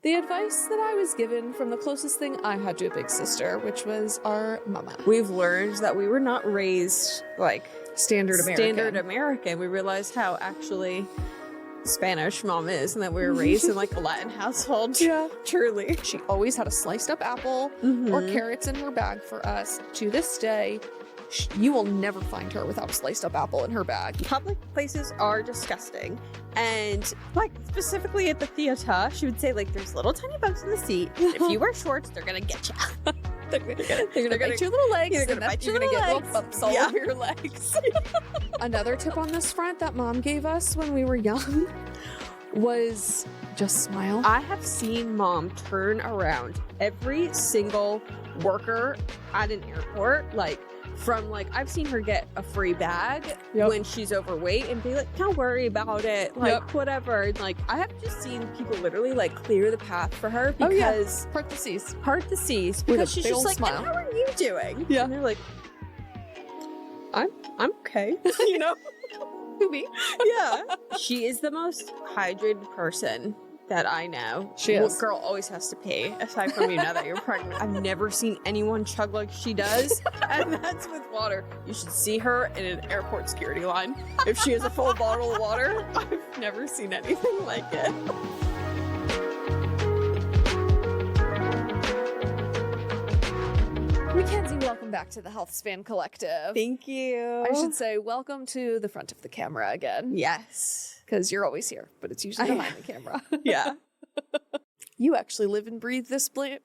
The advice that I was given from the closest thing I had to a big sister, which was our mama. We've learned that we were not raised like Standard American. We realized how actually Spanish mom is, and that we were raised in like a Latin household. Yeah. Truly. She always had a sliced up apple or carrots in her bag for us. To this day, you will never find her without a sliced up apple in her bag. Public places are disgusting. And like specifically at the theater, she would say like there's little tiny bugs in the seat. If you wear shorts, they're gonna get you. They're gonna bite your little legs. They're gonna bite your little get legs. little bumps all over your legs. Another tip on this front that mom gave us when we were young was just smile. I have seen mom turn around every single worker at an airport, like from like I've seen her get a free bag when she's overweight and be like, don't worry about it, like whatever. Like I have just seen people literally like clear the path for her because part the seas because she's just like, smile. and how are you doing? Yeah. And they're like, I'm okay. You know? Me. Yeah. She is the most hydrated person that I know. She is. Well, girl always has to pee, aside from you now that you're pregnant. I've never seen anyone chug like she does, and that's with water. You should see her in an airport security line. If she has a full bottle of water, I've never seen anything like it. Mackenzie, welcome back to the Healthspan Collective. Thank you. I should say welcome to the front of the camera again. Yes. Because you're always here, but it's usually behind the camera. Yeah. You actually live and breathe this blimp.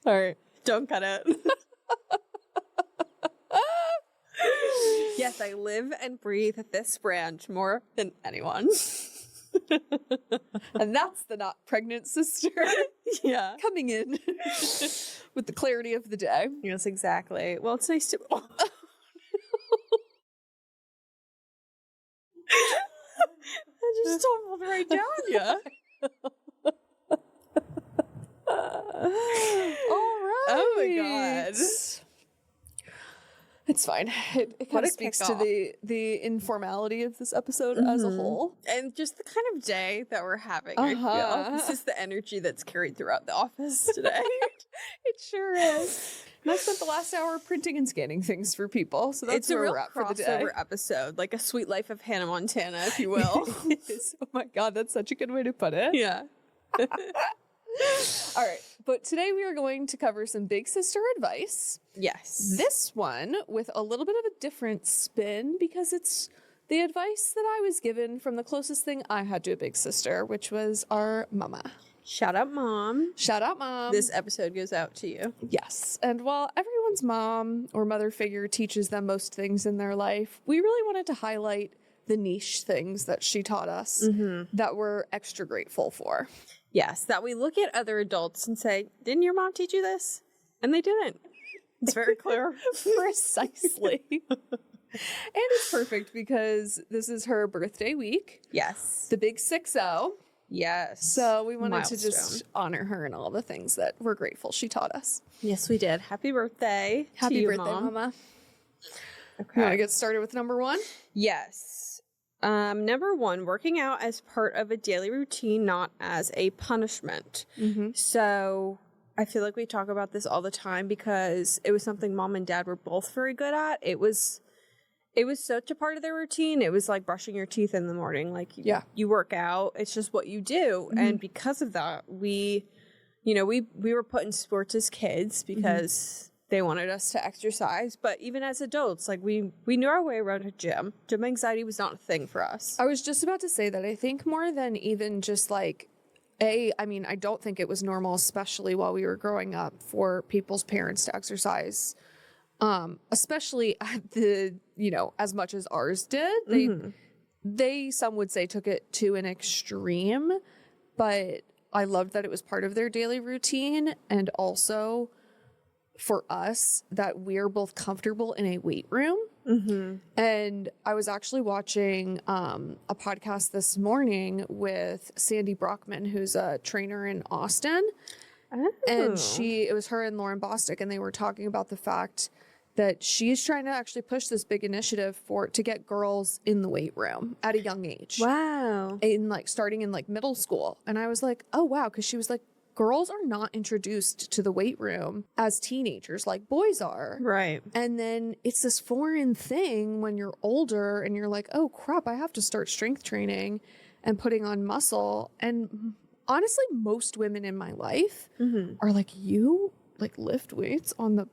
All right. Don't cut it. Yes, I live and breathe this brand more than anyone. And that's the not pregnant sister. Yeah. Coming in with the clarity of the day. Yes, exactly. Well, it's nice to... I just tumbled right down, yeah. All right. Oh my god. It's fine. It kind of speaks to the informality of this episode as a whole. And just the kind of day that we're having, I feel. This is the energy that's carried throughout the office today. It sure is. And I spent the last hour printing and scanning things for people, so that's where we're at for the day. Crossover episode, like a Sweet Life of Hannah Montana, if you will. It is. Oh my god, that's such a good way to put it. Yeah. All right, but today we are going to cover some big sister advice. Yes. This one with a little bit of a different spin because it's the advice that I was given from the closest thing I had to a big sister, which was our mama. Shout out, Mom. Shout out, Mom. This episode goes out to you. Yes. And while everyone's mom or mother figure teaches them most things in their life, we really wanted to highlight the niche things that she taught us that we're extra grateful for. Yes, that we look at other adults and say, didn't your mom teach you this? And they didn't. It's very clear. Precisely. And it's perfect because this is her birthday week. Yes. The big 6-0. Yes. So we wanted to just honor her and all the things that we're grateful she taught us. Yes, we did. Happy birthday. Happy birthday, Mom. Mama. Okay. You want to get started with number 1? Yes. Number 1, working out as part of a daily routine, not as a punishment. So I feel like we talk about this all the time because it was something Mom and Dad were both very good at. It was such a part of their routine. It was like brushing your teeth in the morning. Like, you work out. It's just what you do. And because of that, we were put in sports as kids because they wanted us to exercise. But even as adults, like we knew our way around a gym. Gym anxiety was not a thing for us. I was just about to say that I think more than even just like, I don't think it was normal, especially while we were growing up, for people's parents to exercise. Especially at the, as much as ours did. They, some would say, took it to an extreme, but I loved that it was part of their daily routine. And also for us, that we're both comfortable in a weight room. And I was actually watching a podcast this morning with Sandy Brockman, who's a trainer in Austin. And it was her and Lauren Bostic, and they were talking about the fact that she's trying to actually push this big initiative to get girls in the weight room at a young age. Wow. In like starting in like middle school. And I was like, oh wow, because she was like, girls are not introduced to the weight room as teenagers like boys are. Right. And then it's this foreign thing when you're older and you're like, oh crap, I have to start strength training and putting on muscle. And honestly, most women in my life are like, you like lift weights on the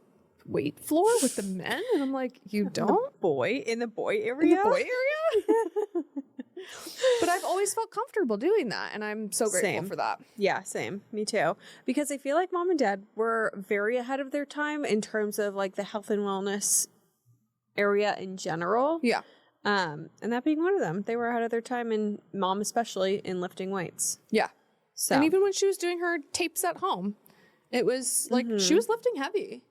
weight floor with the men? And I'm like, you don't? In the boy area? In the boy area? But I've always felt comfortable doing that, and I'm so grateful for that. Yeah, same. Me too. Because I feel like mom and dad were very ahead of their time in terms of like the health and wellness area in general. Yeah. And that being one of them. They were ahead of their time, and mom especially, in lifting weights. Yeah. So. And even when she was doing her tapes at home, it was like she was lifting heavy.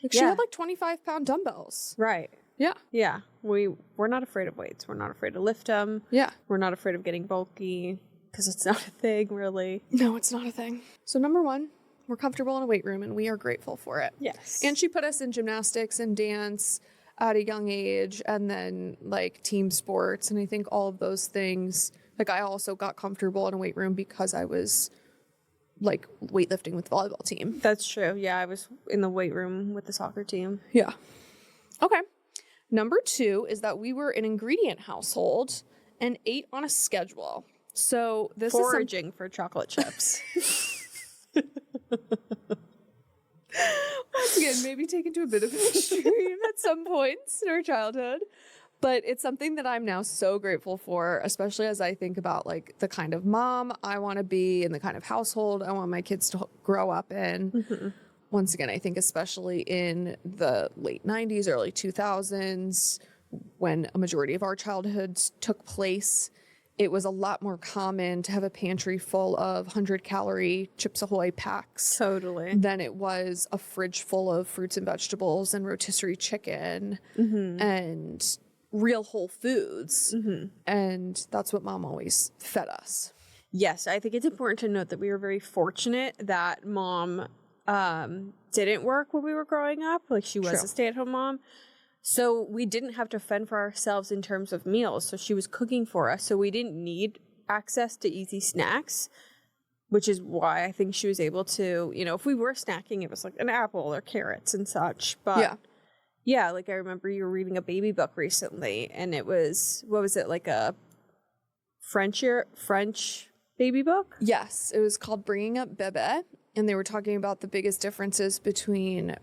Like she had like 25-pound dumbbells. Right. Yeah. Yeah. We're not afraid of weights. We're not afraid to lift them. Yeah. We're not afraid of getting bulky because it's not a thing, really. No, it's not a thing. So number one, we're comfortable in a weight room and we are grateful for it. Yes. And she put us in gymnastics and dance at a young age and then like team sports. And I think all of those things, like I also got comfortable in a weight room because I was like weightlifting with the volleyball team. That's true. Yeah, I was in the weight room with the soccer team. Yeah. Okay. Number two is that we were an ingredient household and ate on a schedule. So this foraging for chocolate chips. Once again, maybe taken to a bit of an extreme at some points in our childhood. But it's something that I'm now so grateful for, especially as I think about like the kind of mom I want to be and the kind of household I want my kids to grow up in. Mm-hmm. Once again, I think especially in the late 90s, early 2000s, when a majority of our childhoods took place, it was a lot more common to have a pantry full of 100-calorie Chips Ahoy packs. Totally. Than it was a fridge full of fruits and vegetables and rotisserie chicken and real whole foods. And that's what mom always fed us. Yes, I think it's important to note that we were very fortunate that mom didn't work when we were growing up. Like she was a stay-at-home mom. So we didn't have to fend for ourselves in terms of meals. So she was cooking for us. So we didn't need access to easy snacks, which is why I think she was able to, you know, if we were snacking, it was like an apple or carrots and such. But yeah, like I remember you were reading a baby book recently and it was, what was it, like a French baby book? Yes, it was called Bringing Up Bebe. And they were talking about the biggest differences between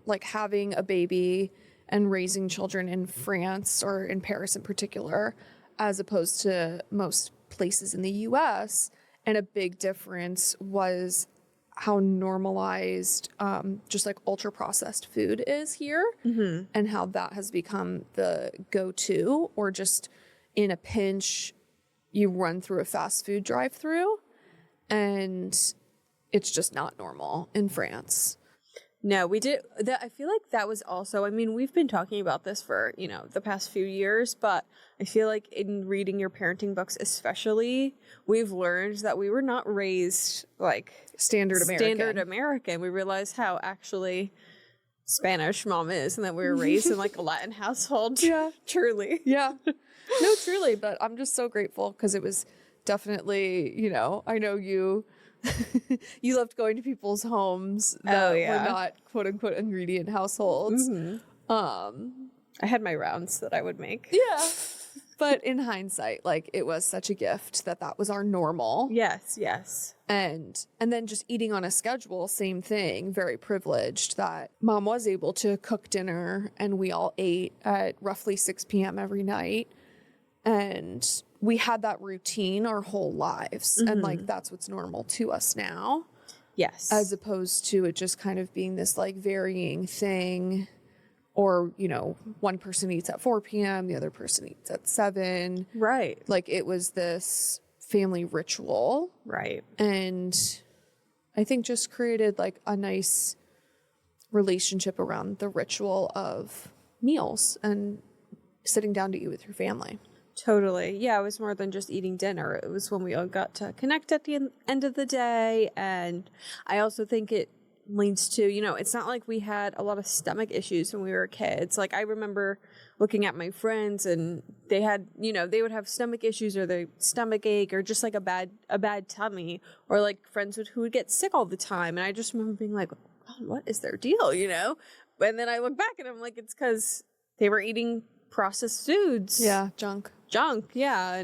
like having a baby and raising children in France or in Paris in particular, as opposed to most places in the US. And a big difference was how normalized just like ultra processed food is here and how that has become the go-to, or just in a pinch, you run through a fast food drive-through and it's just not normal in France. No, we did that. I feel like that was also, I mean, we've been talking about this for, you know, the past few years, but I feel like in reading your parenting books, especially, we've learned that we were not raised like standard American. We realized how actually Spanish mom is and that we were raised in like a Latin household. Yeah. Truly. Yeah. No, truly. But I'm just so grateful because it was definitely, you know, I know you you loved going to people's homes that were not quote unquote ingredient households. I had my rounds that I would make. Yeah. But in hindsight, like it was such a gift that was our normal. Yes, yes. And then just eating on a schedule, same thing, very privileged that mom was able to cook dinner and we all ate at roughly 6 p.m. every night. And we had that routine our whole lives. And like, that's what's normal to us now. Yes. As opposed to it just kind of being this like varying thing, or, you know, one person eats at 4 p.m., the other person eats at 7. Right. Like it was this family ritual. Right. And I think just created like a nice relationship around the ritual of meals and sitting down to eat with your family. Totally. Yeah, it was more than just eating dinner. It was when we all got to connect at the end of the day. And I also think it leads to, it's not like we had a lot of stomach issues when we were kids. Like I remember looking at my friends and they had, they would have stomach issues or their stomach ache or just like a bad tummy, or like friends who would get sick all the time. And I just remember being like, oh, what is their deal, And then I look back and I'm like, it's because they were eating processed foods. Yeah, junk. Yeah.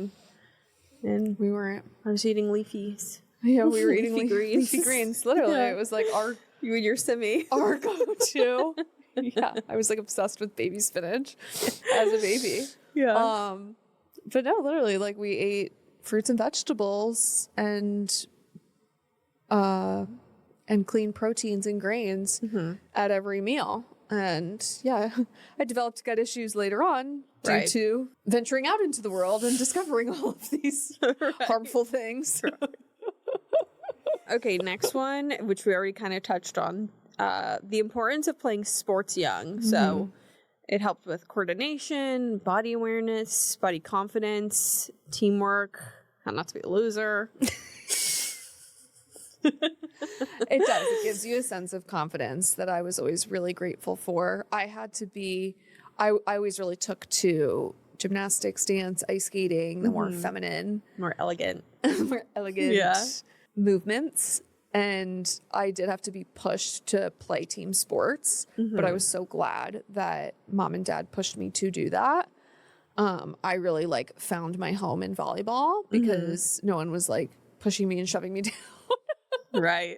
And We weren't. I was eating leafies. Yeah, we were eating leafy greens. Literally, Yeah. it was like You and your simi. our go-to. Yeah, I was like obsessed with baby spinach as a baby. Yeah. But no, literally, like we ate fruits and vegetables and clean proteins and grains at every meal. And yeah, I developed gut issues later on due to venturing out into the world and discovering all of these harmful things. Okay, next one, which we already kind of touched on, the importance of playing sports young. So it helped with coordination, body awareness, body confidence, teamwork, how not to be a loser. It does. It gives you a sense of confidence that I was always really grateful for. I always really took to gymnastics, dance, ice skating, the more feminine, More elegant. more elegant movements. And I did have to be pushed to play team sports, but I was so glad that mom and dad pushed me to do that. I really like found my home in volleyball because no one was like pushing me and shoving me down. Right.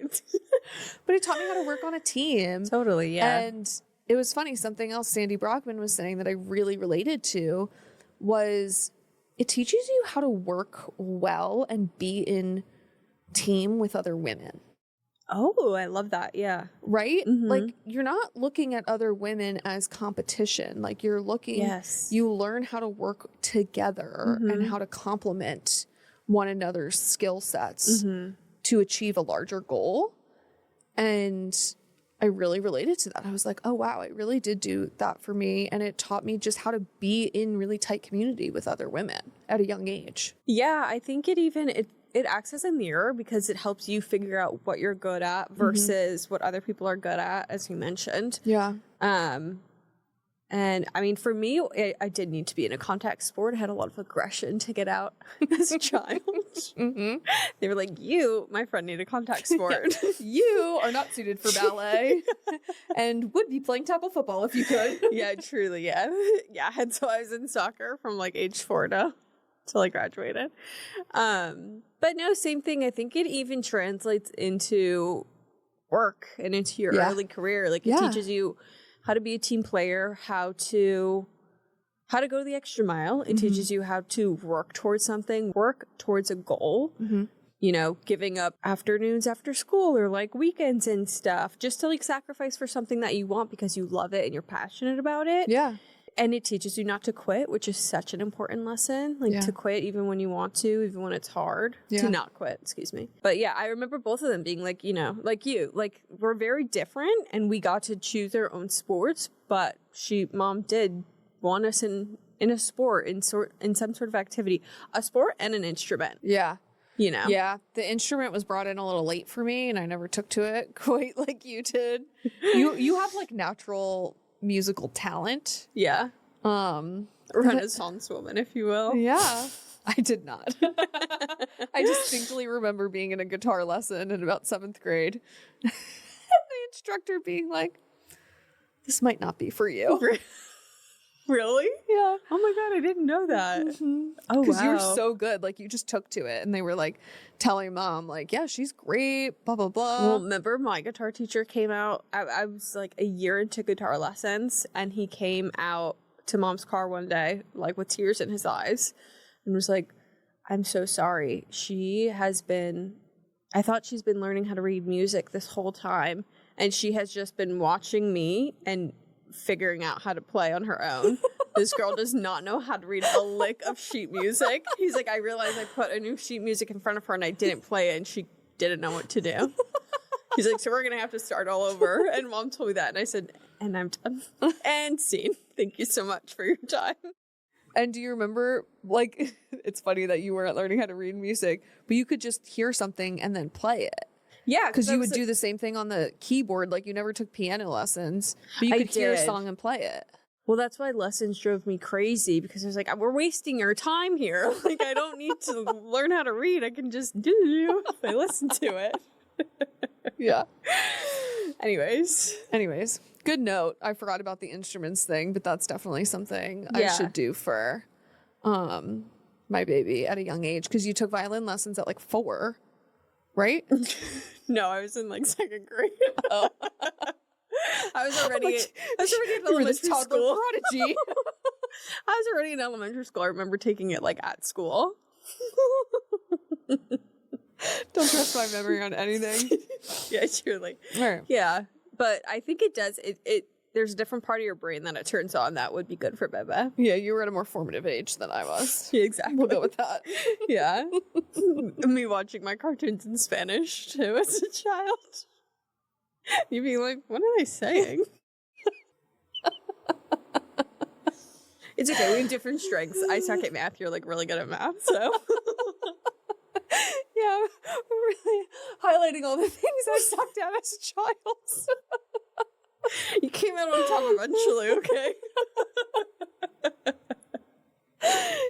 But it taught me how to work on a team. Totally, yeah. And it was funny. Something else Sandy Brockman was saying that I really related to was it teaches you how to work well and be in team with other women. Oh, I love that. Yeah. Right? Like you're not looking at other women as competition. Like you're looking, you learn how to work together and how to complement one another's skill sets to achieve a larger goal. And I really related to that. I was like, oh, wow, it really did do that for me. And it taught me just how to be in really tight community with other women at a young age. Yeah, I think it acts as a mirror because it helps you figure out what you're good at versus what other people are good at, as you mentioned. Yeah. And I mean, for me, I did need to be in a contact sport. I had a lot of aggression to get out as a child. They were like, you, my friend, need a contact sport. You are not suited for ballet and would be playing tackle football if you could. Yeah, truly. Yeah. Yeah. And so I was in soccer from like age 4 till I graduated. But no, same thing. I think it even translates into work and into your early career. Like it teaches you how to be a team player, how to go the extra mile. It teaches you how to work towards something, work towards a goal, giving up afternoons after school or like weekends and stuff just to like sacrifice for something that you want because you love it and you're passionate about it. Yeah. And it teaches you not to quit, which is such an important lesson. Like to quit even when you want to, even when it's hard. To not quit, excuse me. But yeah, I remember both of them being like, like you, like we're very different and we got to choose our own sports, but mom did want us in a sport, in some sort of activity, a sport and an instrument. Yeah. Yeah, the instrument was brought in a little late for me and I never took to it quite like you did. You have like natural musical talent. Yeah. Renaissance woman, if you will. Yeah. I did not. I distinctly remember being in a guitar lesson in about 7th grade. And the instructor being like, this might not be for you. Really? Yeah. Oh my God, I didn't know that. Oh, wow. Because you were so good. Like, you just took to it. And they were like telling mom, like, yeah, she's great, blah, blah, blah. Well, remember my guitar teacher came out. I was like a year into guitar lessons. And he came out to mom's car one day, like with tears in his eyes. And was like, I'm so sorry. I thought she's been learning how to read music this whole time. And she has just been watching me and figuring out how to play on her own. This girl does not know how to read a lick of sheet music. He's like, I realized I put a new sheet music in front of her and I didn't play it and she didn't know what to do. He's like, so we're going to have to start all over. And mom told me that. And I said, and I'm done. And scene. Thank you so much for your time. And do you remember, like, it's funny that you weren't learning how to read music, but you could just hear something and then play it. Yeah, Because you would do the same thing on the keyboard. Like, you never took piano lessons, but you could hear a song and play it. Well, that's why lessons drove me crazy, because I was like, we're wasting our time here. Like, I don't need to learn how to read. I can just do if I listen to it. Yeah. Anyways, good note. I forgot about the instruments thing, but that's definitely something I should do for my baby at a young age, because you took violin lessons at like 4, right? No, I was in like 2nd grade. Oh. I was already in elementary school. Prodigy. I was already in elementary school. I remember taking it like at school. Don't trust my memory on anything. Yeah, truly. Right. Yeah, but I think it does. It there's a different part of your brain that it turns on that would be good for Bebe. Yeah, you were at a more formative age than I was. Yeah, exactly. We'll go with that. Yeah. Me watching my cartoons in Spanish too as a child. You'd be like, what are they saying? It's okay. We have different strengths. I suck at math. You're like really good at math. So yeah, we're really highlighting all the things I sucked at as a child. You came out on top eventually, okay?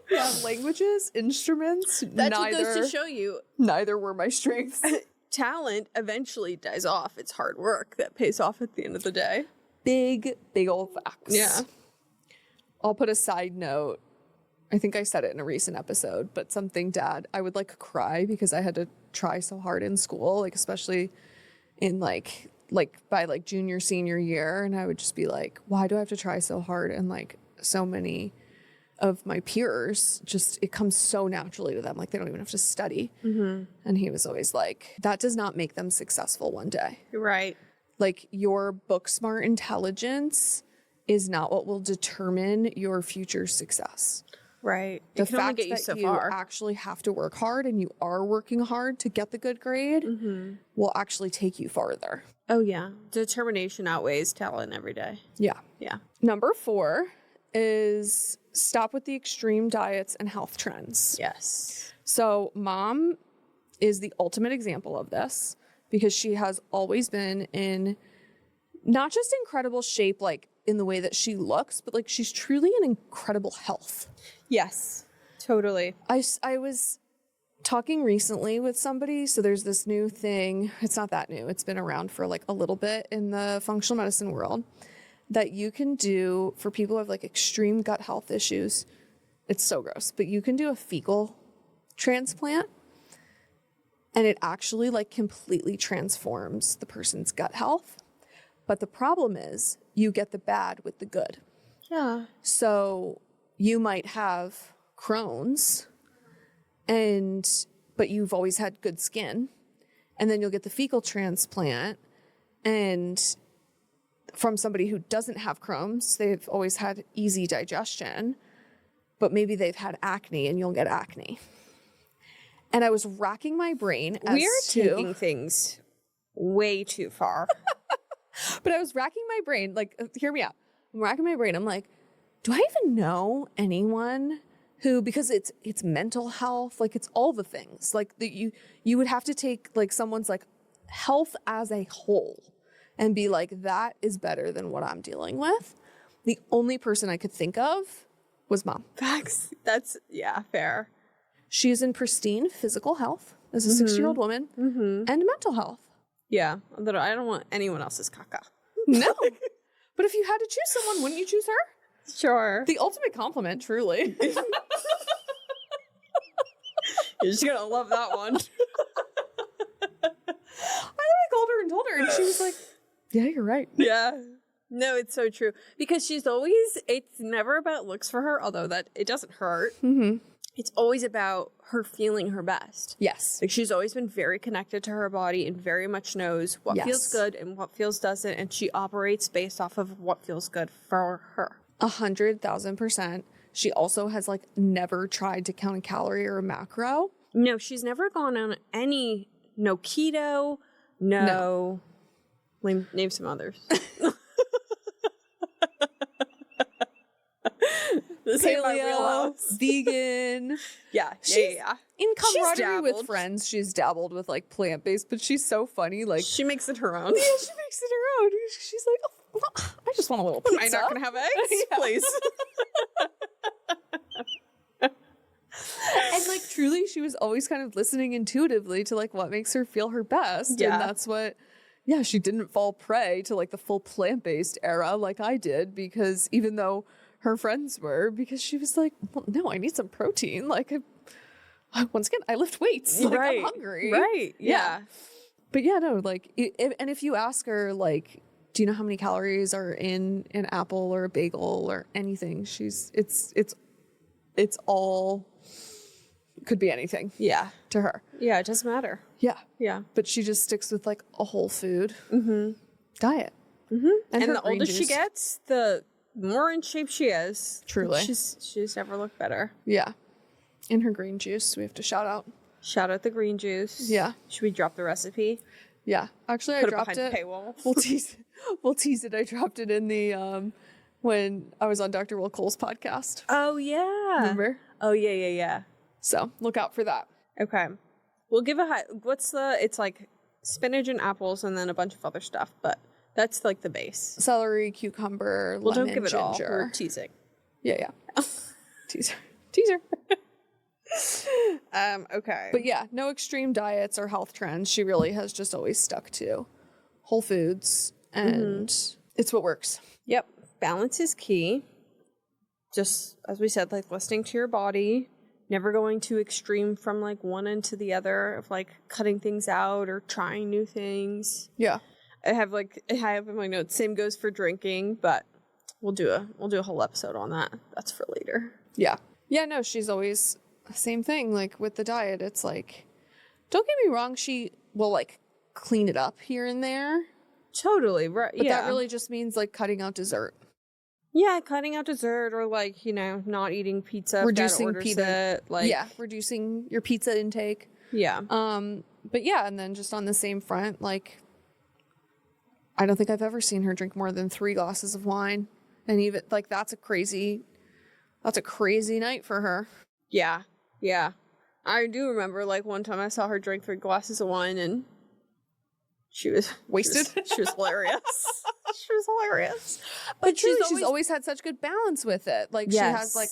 Yeah, languages, instruments, That's what goes to show you. Neither were my strengths. Talent eventually dies off. It's hard work that pays off at the end of the day. Big old facts. Yeah. I'll put a side note. I think I said it in a recent episode, but something, Dad, I would like cry because I had to try so hard in school, like especially in like by like junior, senior year. And I would just be like, why do I have to try so hard? And like so many of my peers, just it comes so naturally to them. Like they don't even have to study. Mm-hmm. And he was always like, that does not make them successful one day. Right. Like your book smart intelligence is not what will determine your future success. Right. The fact that you actually have to work hard and you are working hard to get the good grade will actually take you farther. Oh, yeah. Determination outweighs talent every day. Yeah. Yeah. Number 4 is stop with the extreme diets and health trends. Yes. So Mom is the ultimate example of this because she has always been in not just incredible shape, like in the way that she looks, but like she's truly in incredible health. Yes, totally. I was talking recently with somebody. So there's this new thing. It's not that new. It's been around for like a little bit in the functional medicine world that you can do for people who have like extreme gut health issues. It's so gross, but you can do a fecal transplant and it actually like completely transforms the person's gut health. But the problem is you get the bad with the good. Yeah. So you might have Crohn's but you've always had good skin, and then you'll get the fecal transplant and from somebody who doesn't have Crohn's, they've always had easy digestion, but maybe they've had acne and you'll get acne. And I was racking my brain as we're taking things way too far. But I was racking my brain, like, hear me out. I'm racking my brain. I'm like, do I even know anyone who, because it's mental health, like it's all the things, like that you would have to take like someone's like health as a whole and be like, that is better than what I'm dealing with. The only person I could think of was Mom. Facts. That's, yeah, fair. She is in pristine physical health as a 6-year-old woman and mental health. Yeah. I don't want anyone else's caca. No. But if you had to choose someone, wouldn't you choose her? Sure. The ultimate compliment, truly. You're just going to love that one. I called her and told her, and she was like, yeah, you're right. Yeah. No, it's so true. Because it's never about looks for her, although that it doesn't hurt. Mm-hmm. It's always about her feeling her best. Yes. Like she's always been very connected to her body and very much knows what feels good and what feels doesn't. And she operates based off of what feels good for her. 100,000%. She also has like never tried to count a calorie or a macro. No, she's never gone on no keto, no. Name some others. This ain't my real paleo, house. vegan. Yeah. Yeah. In She's camaraderie with dabbled. friends, she's dabbled with like plant-based, but she's so funny. Like, She makes it her own. yeah, she makes it her own. She's like, oh, well, I just want a little pizza. Am I not gonna have eggs? Yeah. Please. And like truly, she was always kind of listening intuitively to like what makes her feel her best. Yeah. And that's what, yeah, she didn't fall prey to like the full plant-based era like I did, because even though her friends were, because she was like, well, no, I need some protein. Like, once again, I lift weights. Like, Right. I'm hungry. Right. Yeah. But yeah, no, like, and if you ask her, like, do you know how many calories are in an apple or a bagel or anything? It's all, could be anything Yeah. to her. Yeah. It doesn't matter. Yeah. Yeah. But she just sticks with like a whole food diet. And her the green older she juice. gets, the more in shape she is. Truly. She's never looked better. Yeah. And her green juice, we have to shout out. Shout out the green juice. Yeah. Should we drop the recipe? Yeah. Actually, Put I it dropped behind it. the paywall. We'll tease it. I dropped it in the, when I was on Dr. Will Cole's podcast. Oh yeah. Remember? Oh yeah. So look out for that. Okay. We'll give a high. It's like spinach and apples and then a bunch of other stuff, but that's like the base. Celery, cucumber, Well, lemon, don't give it all. ginger. We're teasing. Yeah. Teaser. Okay. But yeah, no extreme diets or health trends. She really has just always stuck to whole foods, and it's what works. Yep. Balance is key. Just as we said, like listening to your body, never going too extreme from like one end to the other of like cutting things out or trying new things. Yeah. I have in my notes, same goes for drinking, but we'll do a whole episode on that. That's for later. Yeah. Yeah, no, she's always same thing. Like with the diet, it's like, don't get me wrong, she will like clean it up here and there. Totally. Right. But yeah. that really just means like cutting out dessert. Yeah, cutting out dessert or like, not eating pizza. if Dad Reducing orders pizza. it, like, Reducing your pizza intake. Yeah. But yeah, and then just on the same front, like, I don't think I've ever seen her drink more than 3 glasses of wine. And even like that's a crazy night for her. Yeah. Yeah. I do remember like one time I saw her drink 3 glasses of wine and she was Wasted? She was hilarious. She was hilarious. But she's always had such good balance with it. Like she has Yes. like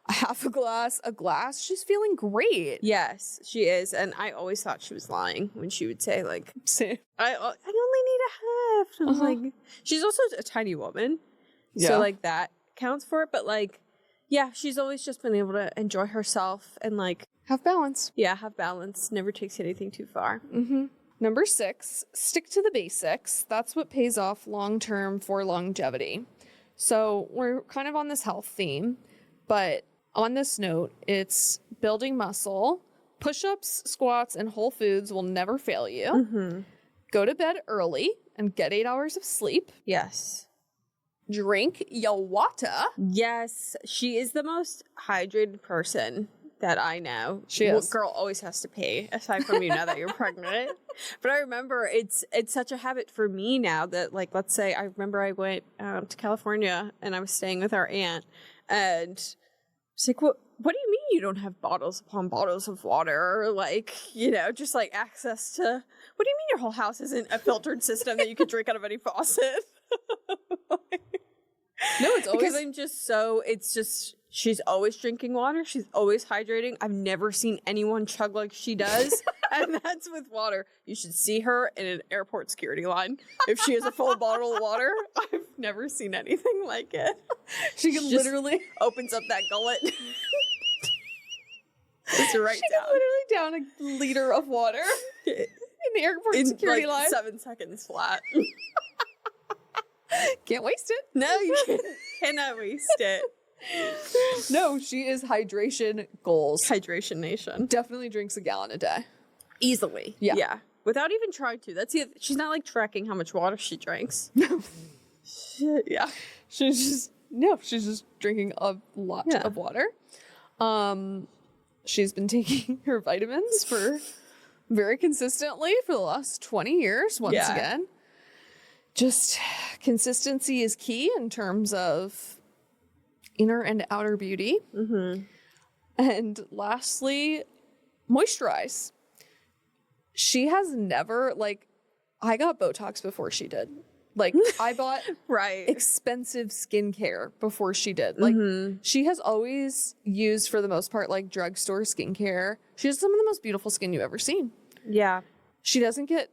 a half a glass. She's feeling great. Yes, she is. And I always thought she was lying when she would say like, Same. I only need a half. And I was like, she's also a tiny woman. So like that counts for it. But like, yeah, she's always just been able to enjoy herself and like, Have balance. yeah, have balance. Never takes anything too far. Number 6, stick to the basics. That's what pays off long-term for longevity. So we're kind of on this health theme, but on this note, it's building muscle. Push-ups, squats, and whole foods will never fail you. Go to bed early and get 8 hours of sleep. Yes. Drink your water. Yes, she is the most hydrated person that I know. She is. Girl always has to pee, aside from now that you're pregnant. But I remember it's such a habit for me now that, like, let's say I remember I went to California and I was staying with our aunt, and it's like, what do you mean you don't have bottles upon bottles of water? Or like, just like access to, what do you mean your whole house isn't a filtered system that you could drink out of any faucet? No, it's always because she's always drinking water. She's always hydrating. I've never seen anyone chug like she does. And that's with water. You should see her in an airport security line. If she has a full bottle of water, I've never seen anything like it. she can just literally opens up that gullet. It's right she can literally down a liter of water in the airport in security like line. 7 seconds flat. Can't waste it. No, you cannot waste it. No, she is hydration goals. Hydration nation. Definitely drinks a gallon a day. Easily. Yeah. Yeah. Without even trying to. She's not like tracking how much water she drinks. Yeah. She's just drinking a lot of water. She's been taking her vitamins very consistently for the last 20 years once again. Just consistency is key in terms of inner and outer beauty. Mm-hmm. And lastly, moisturize. She has never, like, I got Botox before she did. Like, I bought expensive skincare before she did. Like, she has always used, for the most part, like, drugstore skincare. She has some of the most beautiful skin you've ever seen. Yeah. She doesn't get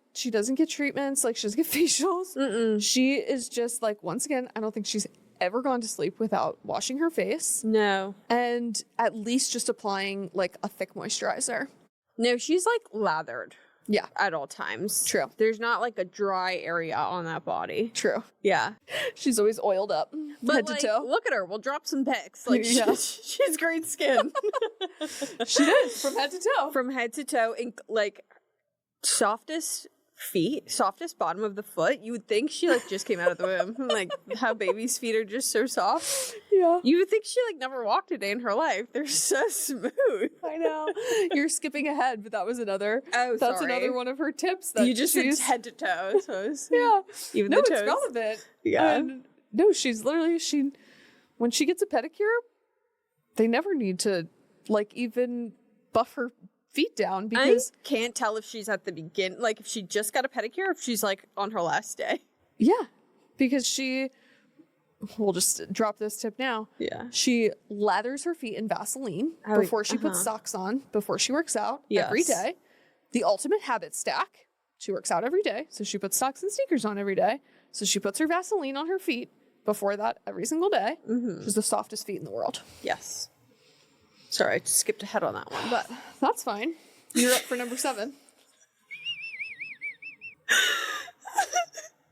treatments. Like, she doesn't get facials. Mm-mm. She is just, like, once again, I don't think she's ever gone to sleep without washing her face. No. And at least just applying, like, a thick moisturizer. No, she's, like, lathered. Yeah. At all times. True. There's not, like, a dry area on that body. True. Yeah. She's always oiled up, but, head like, to toe. Look at her. We'll drop some pics. Like, Yeah. she's great skin. She does, from head to toe. From head to toe. And, like, softest bottom of the foot. You would think she, like, just came out of the womb. Like, how babies' feet are just so soft. Yeah. You would think she, like, never walked a day in her life. They're so smooth. I know. You're skipping ahead, but that was another. Oh, That's sorry. another one of her tips. That You just said she's head to toe. So yeah. Even No, the toes. it's relevant. Yeah. And no, she's literally, when she gets a pedicure, they never need to, like, even buff her feet down, because I can't tell if she's at the begin, like, if she just got a pedicure, or if she's, like, on her last day. yeah, because we'll just drop this tip now. Yeah. She lathers her feet in Vaseline before she puts socks on, before she works out every day. The ultimate habit stack. She works out every day, so she puts socks and sneakers on every day. So she puts her Vaseline on her feet before that every single day. Mm-hmm. She's the softest feet in the world. Yes. Sorry, I skipped ahead on that one. But that's fine. You're up for number 7.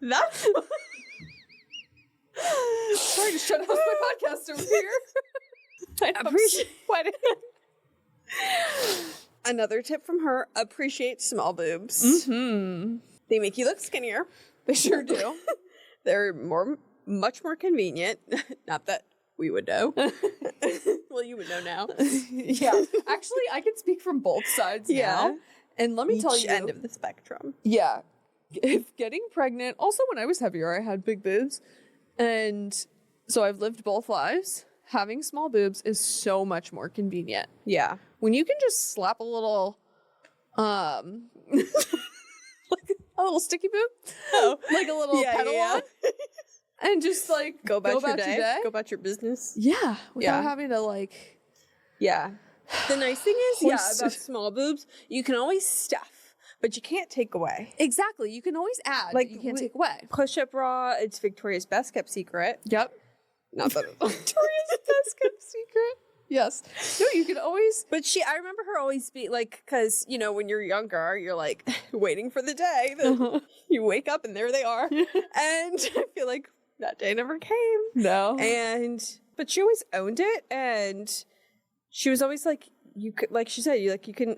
That's... Sorry, just trying to host my podcast over here. I appreciate Another tip from her, appreciate small boobs. Mm-hmm. They make you look skinnier. They sure do. They're much more convenient. Not that we would know. Well, you would know now. Yeah. Actually, I can speak from both sides now. And let me tell you. End of the spectrum. Yeah. If getting pregnant, also when I was heavier, I had big boobs. And so I've lived both lives. Having small boobs is so much more convenient. Yeah. When you can just slap a little, like a little sticky boob, like a little pedal on, and just like go about your day, go about your business. Yeah, without having to like. Yeah. The nice thing is, about small boobs, you can always stuff, but you can't take away. Exactly, you can always add, like you can't take away. Push-up bra, it's Victoria's best kept secret. Yep. Not that Victoria's best kept secret. Yes. No, you can always. But I remember her always be like, because, you know, when you're younger, you're like waiting for the day that you wake up and there they are. And I feel like that day never came. No. But she always owned it. And she was always like, you could, like she said, you can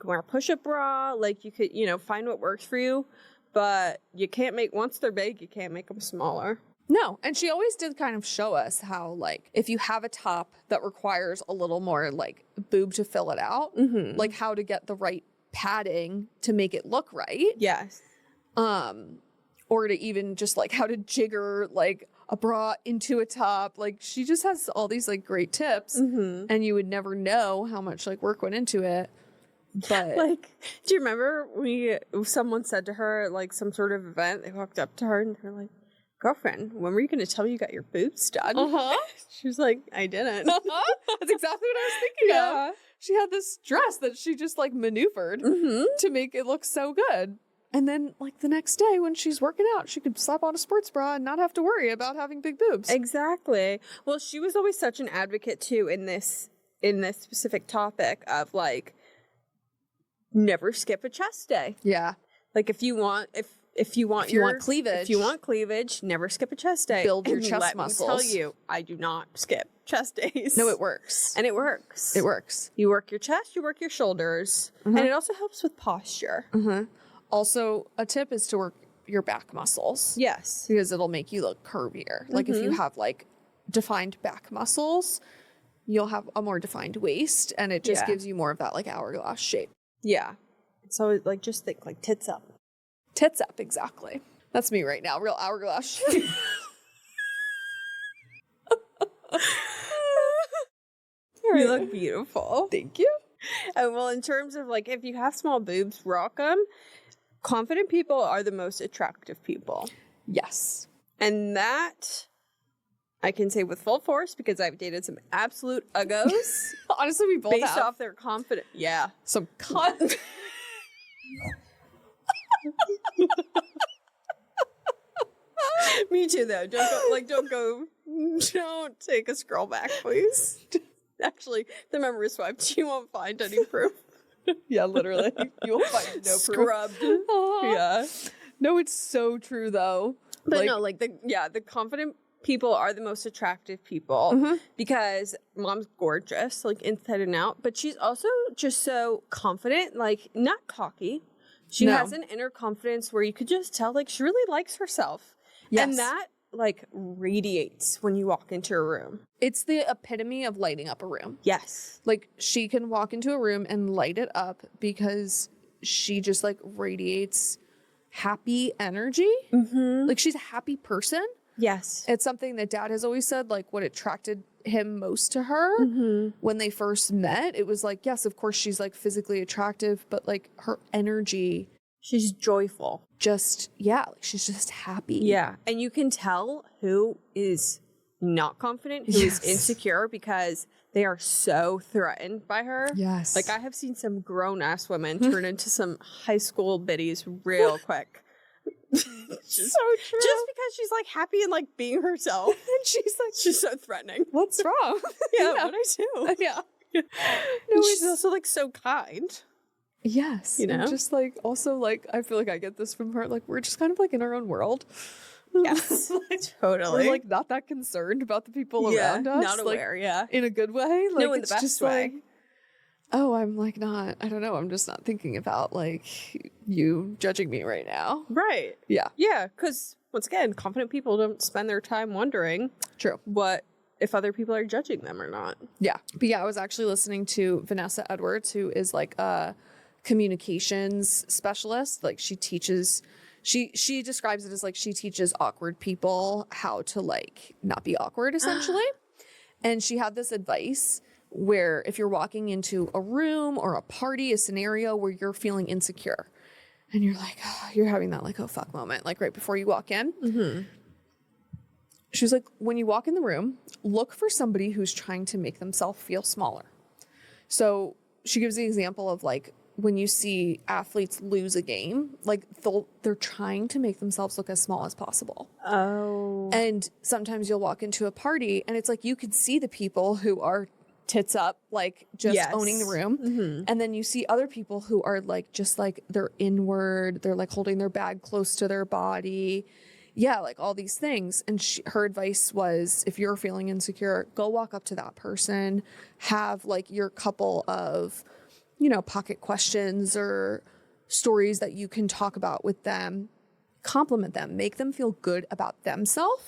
wear a push-up bra. Like you could, find what works for you. But you can't once they're big, you can't make them smaller. No, and she always did kind of show us how, like, if you have a top that requires a little more, like, boob to fill it out, like, how to get the right padding to make it look right. Yes. Or to even just, like, how to jigger, like, a bra into a top. Like, she just has all these, like, great tips, and you would never know how much, like, work went into it. But, like, do you remember someone said to her, like, some sort of event, they walked up to her and they're like, girlfriend, when were you going to tell me you got your boobs done? She was like, I didn't. That's exactly what I was thinking of. She had this dress that she just like maneuvered to make it look so good. And then like the next day when she's working out, she could slap on a sports bra and not have to worry about having big boobs. Exactly. Well, she was always such an advocate too in this specific topic of like, never skip a chest day. Yeah. Like if you want cleavage, never skip a chest day. Build your chest let muscles. Me tell you, I do not skip chest days. No, it works. And it works. It works. You work your chest, you work your shoulders, and it also helps with posture. Also, a tip is to work your back muscles. Yes. Because it'll make you look curvier. Like if you have like defined back muscles, you'll have a more defined waist, and it just gives you more of that like hourglass shape. Yeah. So like just think like tits up. Tits up, exactly. That's me right now, real hourglass shape. You look beautiful. Thank you. And well, in terms of like, if you have small boobs, rock them. Confident people are the most attractive people. Yes. And that I can say with full force because I've dated some absolute uggos. Honestly, we both based have. off their confidence. Yeah. Some cunt. Me too, though. Don't take a scroll back, please. Actually, the memory swiped. You won't find any proof. Yeah, literally. You will find no Scrubbed. Yeah. No, it's so true though. But no, the confident people are the most attractive people because mom's gorgeous, like inside and out, but she's also just so confident, like not cocky. She has an inner confidence where you could just tell like she really likes herself. Yes. And that like radiates when you walk into a room. It's the epitome of lighting up a room. Yes. Like she can walk into a room and light it up because she just like radiates happy energy. Like she's a happy person. Yes. It's something that Dad has always said, like what attracted him most to her when they first met. It was like, yes, of course she's like physically attractive, but like her energy. She's joyful. Just, yeah, like she's just happy. Yeah. And you can tell who is not confident, who is insecure because they are so threatened by her. Yes. Like I have seen some grown-ass women turn into some high school biddies real quick. So true. Just because she's like happy and like being herself. And she's so threatening. what's wrong? Yeah, what I do. Yeah. No, she's also like so kind. Yes. You know? And just like, also like, I feel like I get this from her. Like, we're just kind of like in our own world. Yes. Like, totally. We're like not that concerned about the people around us. Not aware, like, in a good way. Like, no, in the best just way. Like, oh, I'm like not, I don't know. I'm just not thinking about like you judging me right now. Right. Yeah. Yeah. Because once again, confident people don't spend their time wondering True. what if other people are judging them or not. Yeah. But yeah, I was actually listening to Vanessa Edwards, who is like a communications specialist. Like she teaches, she describes it as like she teaches awkward people how to like not be awkward essentially. And she had this advice where if you're walking into a room or a party, a scenario where you're feeling insecure and you're like, oh, you're having that like, oh fuck moment, like right before you walk in. She was like, when you walk in the room, look for somebody who's trying to make themselves feel smaller. So she gives the example of like, when you see athletes lose a game, like they're trying to make themselves look as small as possible. Oh. And sometimes you'll walk into a party and it's like you could see the people who are tits up, like just owning the room. And then you see other people who are like, just like they're inward, they're like holding their bag close to their body. Yeah, like all these things. And her advice was, if you're feeling insecure, go walk up to that person, have like your couple of, you know, pocket questions or stories that you can talk about with them, compliment them, make them feel good about themselves,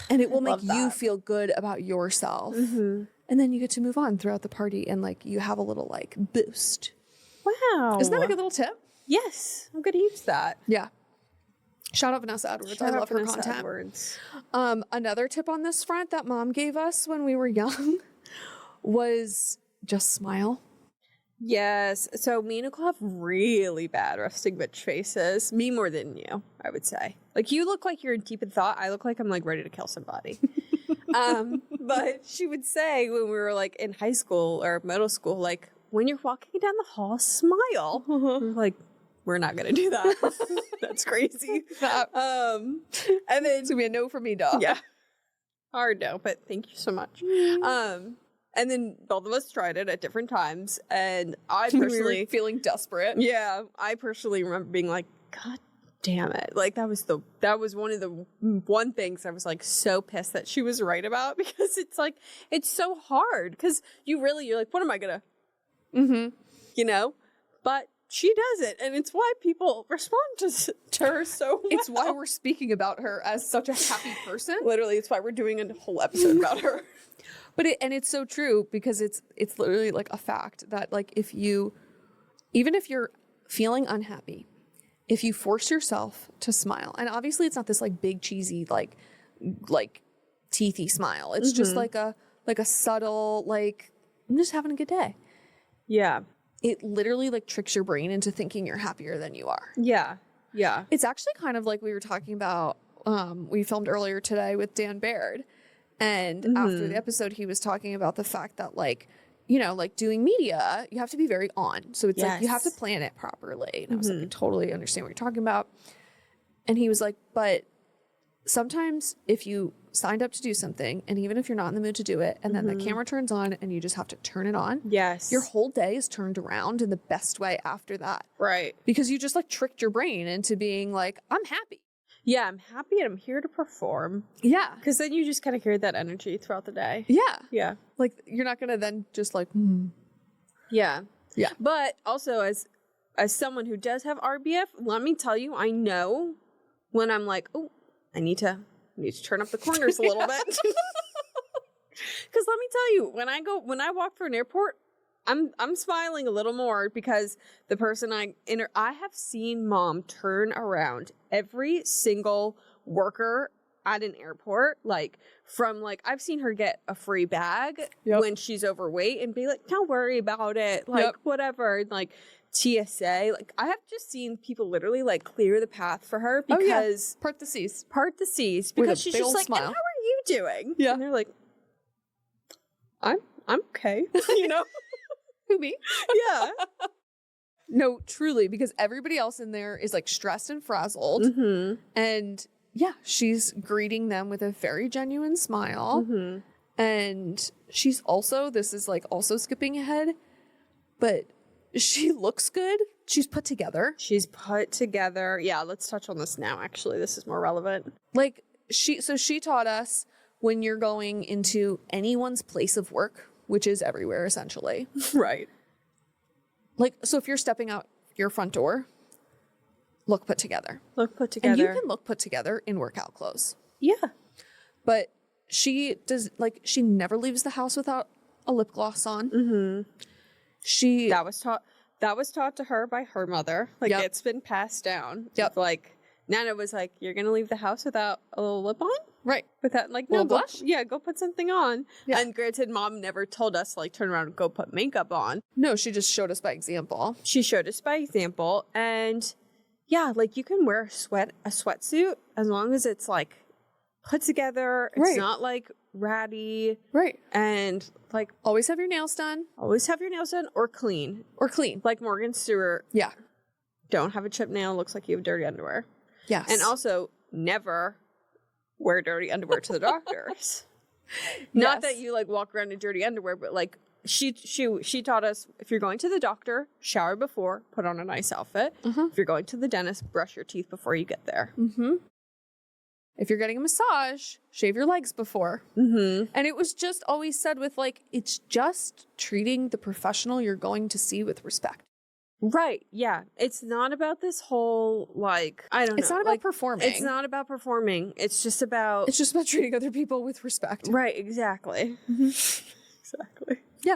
and it will make you feel good about yourself. And then you get to move on throughout the party and like you have a little like boost. Wow. Isn't that a good little tip? Yes. I'm going to use that. Yeah. Shout out Vanessa Edwards. I love her content. Edwards. Another tip on this front that mom gave us when we were young was just smile. Yes. So me and Nicole have really bad resting bitch faces. Me more than you, I would say. Like you look like you're deep in thought. I look like I'm like ready to kill somebody. But she would say when we were like in high school or middle school, like when you're walking down the hall, smile. We're like, we're not gonna do that. That's crazy. And then It's gonna be a no for me, dog. yeah, hard no, but thank you so much. And then both of us tried it at different times, and I personally we were feeling desperate. yeah, I personally remember being like, God damn it. Like that was one of the one things I was like so pissed that she was right about, because it's like, it's so hard because you're like, what am I gonna, you know? But she does it, and it's why people respond to her so well. It's why we're speaking about her as such a happy person. Literally, it's why we're doing a whole episode about her. But it's so true, because it's literally like a fact that like even if you're feeling unhappy, if you force yourself to smile, and obviously it's not this like big cheesy like teethy smile. It's just like a subtle like I'm just having a good day. Yeah. It literally like tricks your brain into thinking you're happier than you are. Yeah. Yeah. It's actually kind of like we were talking about, we filmed earlier today with Dan Baird. And after the episode, he was talking about the fact that like, you know, like doing media, you have to be very on. So it's like, you have to plan it properly. And I was like, I totally understand what you're talking about. And he was like, but sometimes if you signed up to do something, and even if you're not in the mood to do it, and then the camera turns on and you just have to turn it on. Yes. Your whole day is turned around in the best way after that. Right. Because you just like tricked your brain into being like, I'm happy. Yeah, I'm happy and I'm here to perform. Yeah. Because then you just kind of hear that energy throughout the day. Yeah. Yeah. Like you're not going to then just like, Yeah. Yeah. But also as someone who does have RBF, let me tell you, I know when I'm like, oh, I need to turn up the corners a little bit. Because let me tell you, when I walk through an airport, I'm smiling a little more because the person I have seen mom turn around every single worker at an airport, like from like I've seen her get a free bag when she's overweight and be like, don't worry about it, like whatever, like TSA, like I have just seen people literally like clear the path for her because part the C's because she's just like, and how are you doing? Yeah. And they're like, I'm okay. You know? Who, me? Yeah. No, truly, because everybody else in there is like stressed and frazzled. And yeah, she's greeting them with a very genuine smile. And she's also, this is like also skipping ahead, but she looks good. She's put together. Yeah, let's touch on this now. Actually, this is more relevant. Like she taught us when you're going into anyone's place of work, which is everywhere essentially. Right. Like, so if you're stepping out your front door, look put together. And you can look put together in workout clothes. Yeah. But she never leaves the house without a lip gloss on. That was taught to her by her mother. Like it's been passed down. Like Nana was like, you're gonna leave the house without a little lip on? Right. Without like no blush? Go put something on. Yeah. And granted, mom never told us like turn around and go put makeup on. No, she just showed us by example. And yeah, like you can wear a sweatsuit as long as it's like put together. It's not like ratty. Right. And like always have your nails done. Or clean. Like Morgan Stewart. Yeah. Don't have a chip nail. Looks like you have dirty underwear. Yes. And also never wear dirty underwear to the doctors. Not that you like walk around in dirty underwear, but like she taught us if you're going to the doctor, shower before, put on a nice outfit. If you're going to the dentist, brush your teeth before you get there. If you're getting a massage, shave your legs before. And it was just always said with like, it's just treating the professional you're going to see with respect. Right. Yeah. It's not about this whole, like, I don't know. It's not about performing. It's not about performing. It's just about treating other people with respect. Right. Exactly. Exactly. Yeah.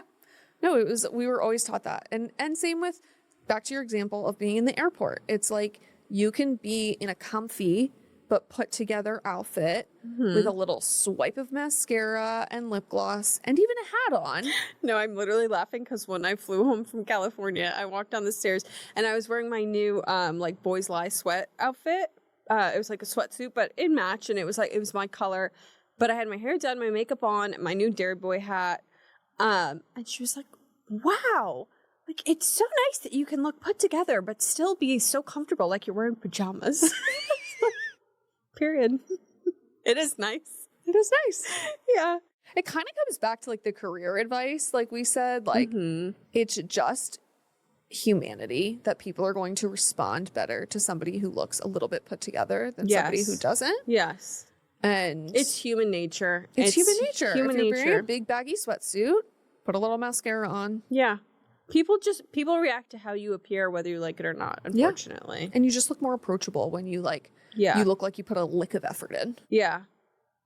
No, we were always taught that. And same with, back to your example of being in the airport. It's like, you can be in a comfy but put together outfit with a little swipe of mascara and lip gloss and even a hat on. No, I'm literally laughing because when I flew home from California, I walked down the stairs and I was wearing my new like Boys Lie sweat outfit. It was like a sweatsuit, but in match, and it was my color. But I had my hair done, my makeup on, my new Dairy Boy hat. And she was like, wow. Like, it's so nice that you can look put together, but still be so comfortable like you're wearing pajamas. Period. It is nice. Yeah. It kind of comes back to like the career advice, like we said, like it's just humanity that people are going to respond better to somebody who looks a little bit put together than somebody who doesn't. Yes. And it's human nature. It's human nature. If you're wearing a big baggy sweatsuit, put a little mascara on. Yeah. People react to how you appear, whether you like it or not, unfortunately. Yeah. And you just look more approachable when you like, you look like you put a lick of effort in. Yeah.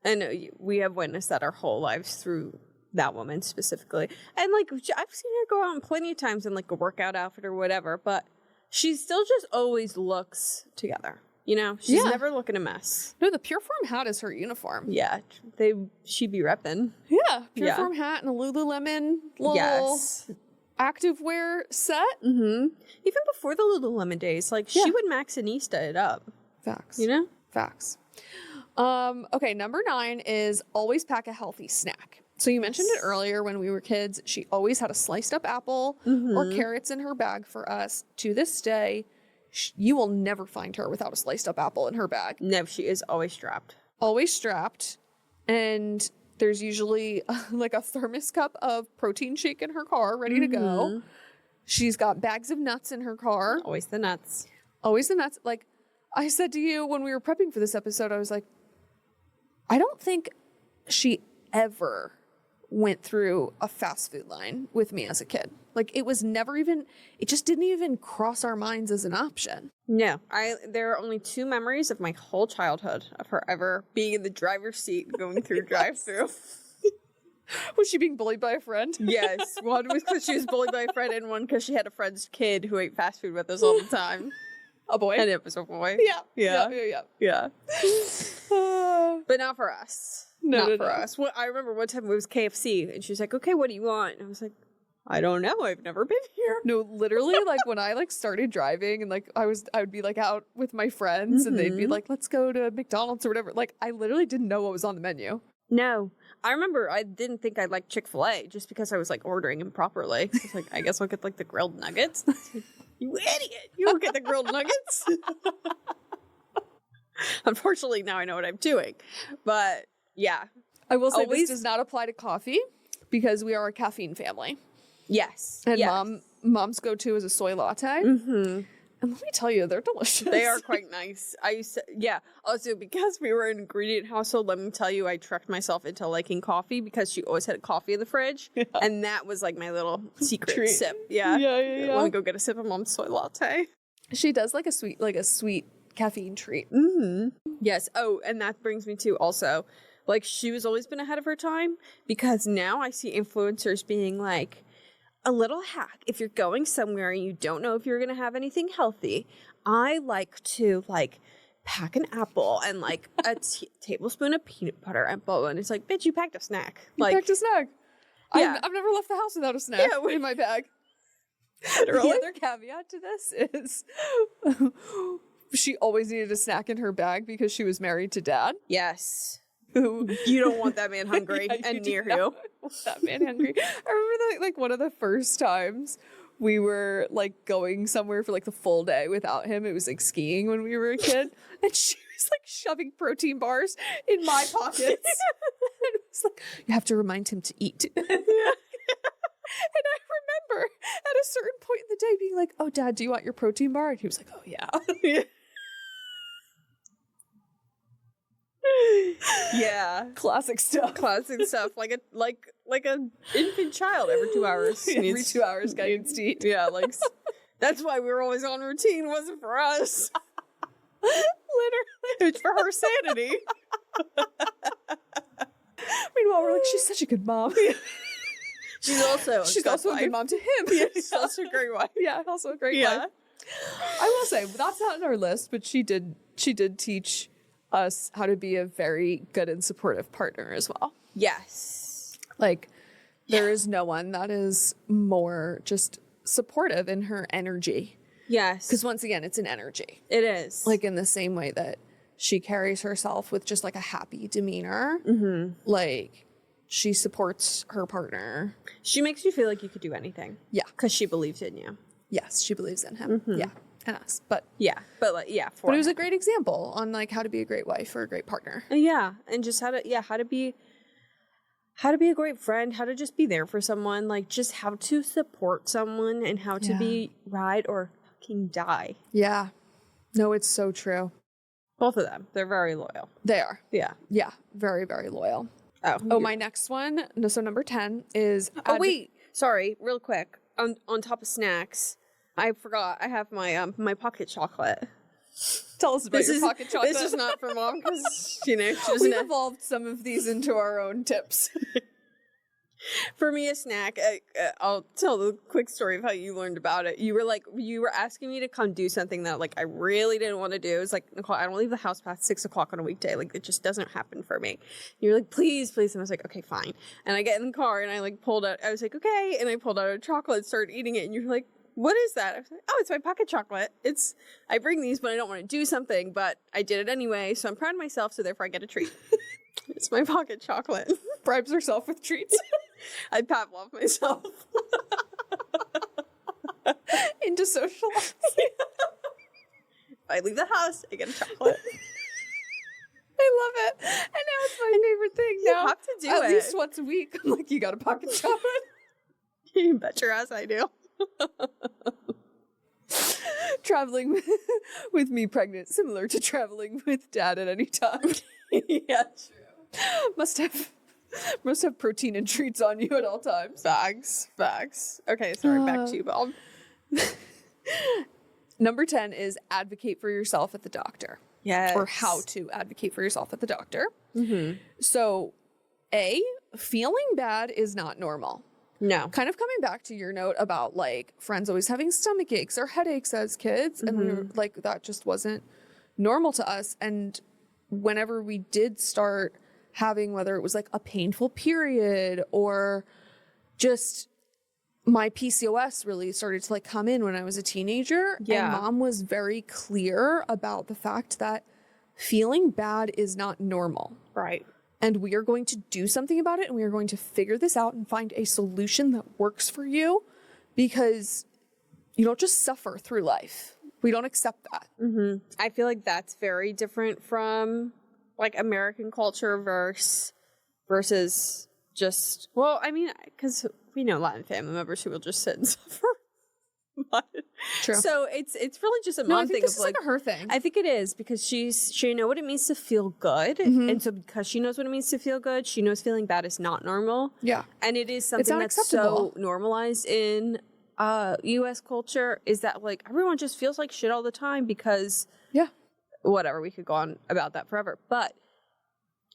And we have witnessed that our whole lives through that woman specifically. And like, I've seen her go out plenty of times in like a workout outfit or whatever, but she still just always looks together. You know, she's Yeah. never looking a mess. No, the Pureform hat is her uniform. Yeah, she'd be repping. Yeah, Yeah. Pureform hat and a Lululemon little Yes. activewear set. Mm-hmm. Even before the Lululemon days, like Yeah. she would Maxinista it up. Facts. You know? Facts. Okay, number 9 is always pack a healthy snack. So you mentioned it earlier when we were kids. She always had a sliced up apple or carrots in her bag for us. To this day, you will never find her without a sliced up apple in her bag. No, she is always strapped. Always strapped. And there's usually like a thermos cup of protein shake in her car ready to go. She's got bags of nuts in her car. Always the nuts. Always the nuts. Like I said to you when we were prepping for this episode, I was like, I don't think she ever went through a fast food line with me as a kid. Like it was never even, it just didn't even cross our minds as an option. No, there are only 2 memories of my whole childhood of her ever being in the driver's seat going through drive-through. Was she being bullied by a friend? Yes, one was because she was bullied by a friend, and one because she had a friend's kid who ate fast food with us all the time. A boy? And it was a boy. Yeah. Yeah. But not for us. Not for us. Well, I remember one time it was KFC, and she was like, "Okay, what do you want?" And I was like, "I don't know. I've never been here." No, literally, like when I like started driving and like I would be like out with my friends and they'd be like, "Let's go to McDonald's or whatever." Like I literally didn't know what was on the menu. No. I remember I didn't think I liked Chick-fil-A just because I was like ordering improperly. I was like, I guess I'll get like the grilled nuggets. You idiot. You don't get the grilled nuggets. Unfortunately, now I know what I'm doing. But yeah. I will say Always- this does not apply to coffee because we are a caffeine family. Yes. And yes. mom's go-to is a soy latte. Mm-hmm. And let me tell you, they're delicious. They are quite nice. I used to, yeah. Also, because we were an ingredient household, let me tell you, I tricked myself into liking coffee because she always had coffee in the fridge. Yeah. And that was like my little secret treat. sip. Yeah. Yeah. Let me go get a sip of mom's soy latte. She does like a sweet caffeine treat. Mm-hmm. Yes. Oh, and that brings me to also, like, she was always been ahead of her time because now I see influencers being like, a little hack. If you're going somewhere and you don't know if you're going to have anything healthy, I like to like pack an apple and like a tablespoon of peanut butter and bowl. And it's like, bitch, you packed a snack. You packed a snack. Yeah. I've never left the house without a snack in my bag. Literally. The other caveat to this is she always needed a snack in her bag because she was married to Dad. Yes. Who You don't want that man hungry and near you. That man hungry. I remember like one of the first times we were like going somewhere for like the full day without him. It was like skiing when we were a kid, and she was like shoving protein bars in my pockets. And it was like, you have to remind him to eat. And I remember at a certain point in the day being like, "Oh, Dad, do you want your protein bar?" And he was like, "Oh yeah." Yeah. Classic stuff. Like a infant child every 2 hours. Every 2 hours, guy needs to eat. Yeah, like that's why we were always on routine. Wasn't for us. Literally, It's for her sanity. Meanwhile, we're like, she's such a good mom. She's also a good mom to him. She's also a great wife. Yeah, also a great wife. I will say that's not on our list, but she did teach us how to be a very good and supportive partner as well. Yes. Like there is no one that is more just supportive in her energy. Yes. Because once again, it's an energy. It is. Like in the same way that she carries herself with just like a happy demeanor. Mm-hmm. Like she supports her partner. She makes you feel like you could do anything. Yeah. Because she believes in you. Yes, she believes in him. Mm-hmm. Yeah. And us. But yeah. But like, yeah. But it was a great example on like how to be a great wife or a great partner. Yeah. And just how to be a great friend, how to just be there for someone, like just how to support someone and how to be ride or fucking die. Yeah. No, it's so true. Both of them. They're very loyal. They are. Yeah. Yeah. Very, very loyal. Oh, my next one. No, so number 10 is. Wait. Sorry. Real quick. On top of snacks, I forgot. I have my my pocket chocolate. Tell us about your pocket chocolate. This is not for mom because she doesn't We've evolved some of these into our own tips. For me, a snack, I'll tell the quick story of how you learned about it. You were asking me to come do something that like I really didn't want to do. It was like, Nicole, I don't leave the house past 6 o'clock on a weekday. Like, it just doesn't happen for me. You're like, please, please. And I was like, okay, fine. And I get in the car and I like pulled out, I was like, okay. And I pulled out a chocolate, started eating it. And you're like, what is that? I was like, oh, it's my pocket chocolate. I bring these, but I don't want to do something, but I did it anyway. So I'm proud of myself. So therefore I get a treat. It's my pocket chocolate. Bribes herself with treats. I Pavlov myself. Into social life. If I leave the house, I get a chocolate. I love it. And now it's my favorite thing. You Now, have to do at it. least once a week. I'm like, you got a pocket chocolate? You bet your ass I do. Traveling with me pregnant, similar to traveling with dad at any time. Yeah, true. Must have protein and treats on you at all times. Facts. Okay, sorry, back to you, Bob. Number 10 is advocate for yourself at the doctor. Yes. Or how to advocate for yourself at the doctor. Mm-hmm. So, feeling bad is not normal. No. Kind of coming back to your note about like friends always having stomach aches or headaches as kids. And we were like, that just wasn't normal to us. And whenever we did start having, whether it was like a painful period or just my PCOS really started to like come in when I was a teenager. Yeah. And mom was very clear about the fact that feeling bad is not normal. Right. And we are going to do something about it, and we are going to figure this out and find a solution that works for you, because you don't just suffer through life. We don't accept that. Mm-hmm. I feel like that's very different from like American culture versus just, well, I mean, because we know Latin family members who will just sit and suffer. But, True. So it's really just a No, I mom think thing this of is like a her thing. I think it is, because she know what it means to feel good, and so because she knows what it means to feel good, she knows feeling bad is not normal. Yeah. And it is something that's unacceptable. so normalized in U.S. culture, is that like everyone just feels like shit all the time because Yeah. whatever, we could go on about that forever, but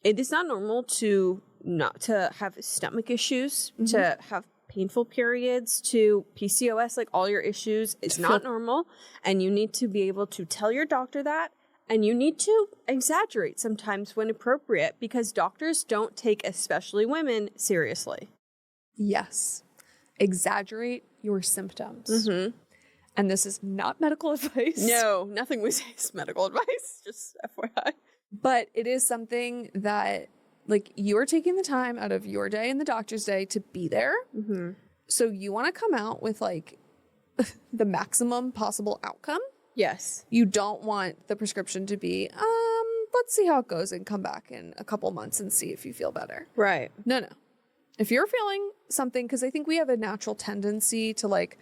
it is not normal to have stomach issues, to have painful periods, to PCOS, like all your issues. It's not normal, and you need to be able to tell your doctor that, and you need to exaggerate sometimes when appropriate, because doctors don't take, especially women, seriously. Yes. Exaggerate your symptoms. And this is not medical advice. No, nothing we say is medical advice, just FYI. But it is something that, like, you are taking the time out of your day and the doctor's day to be there. So you want to come out with, like, the maximum possible outcome. Yes. You don't want the prescription to be, let's see how it goes and come back in a couple months and see if you feel better. Right. No. If you're feeling something, because I think we have a natural tendency to, like,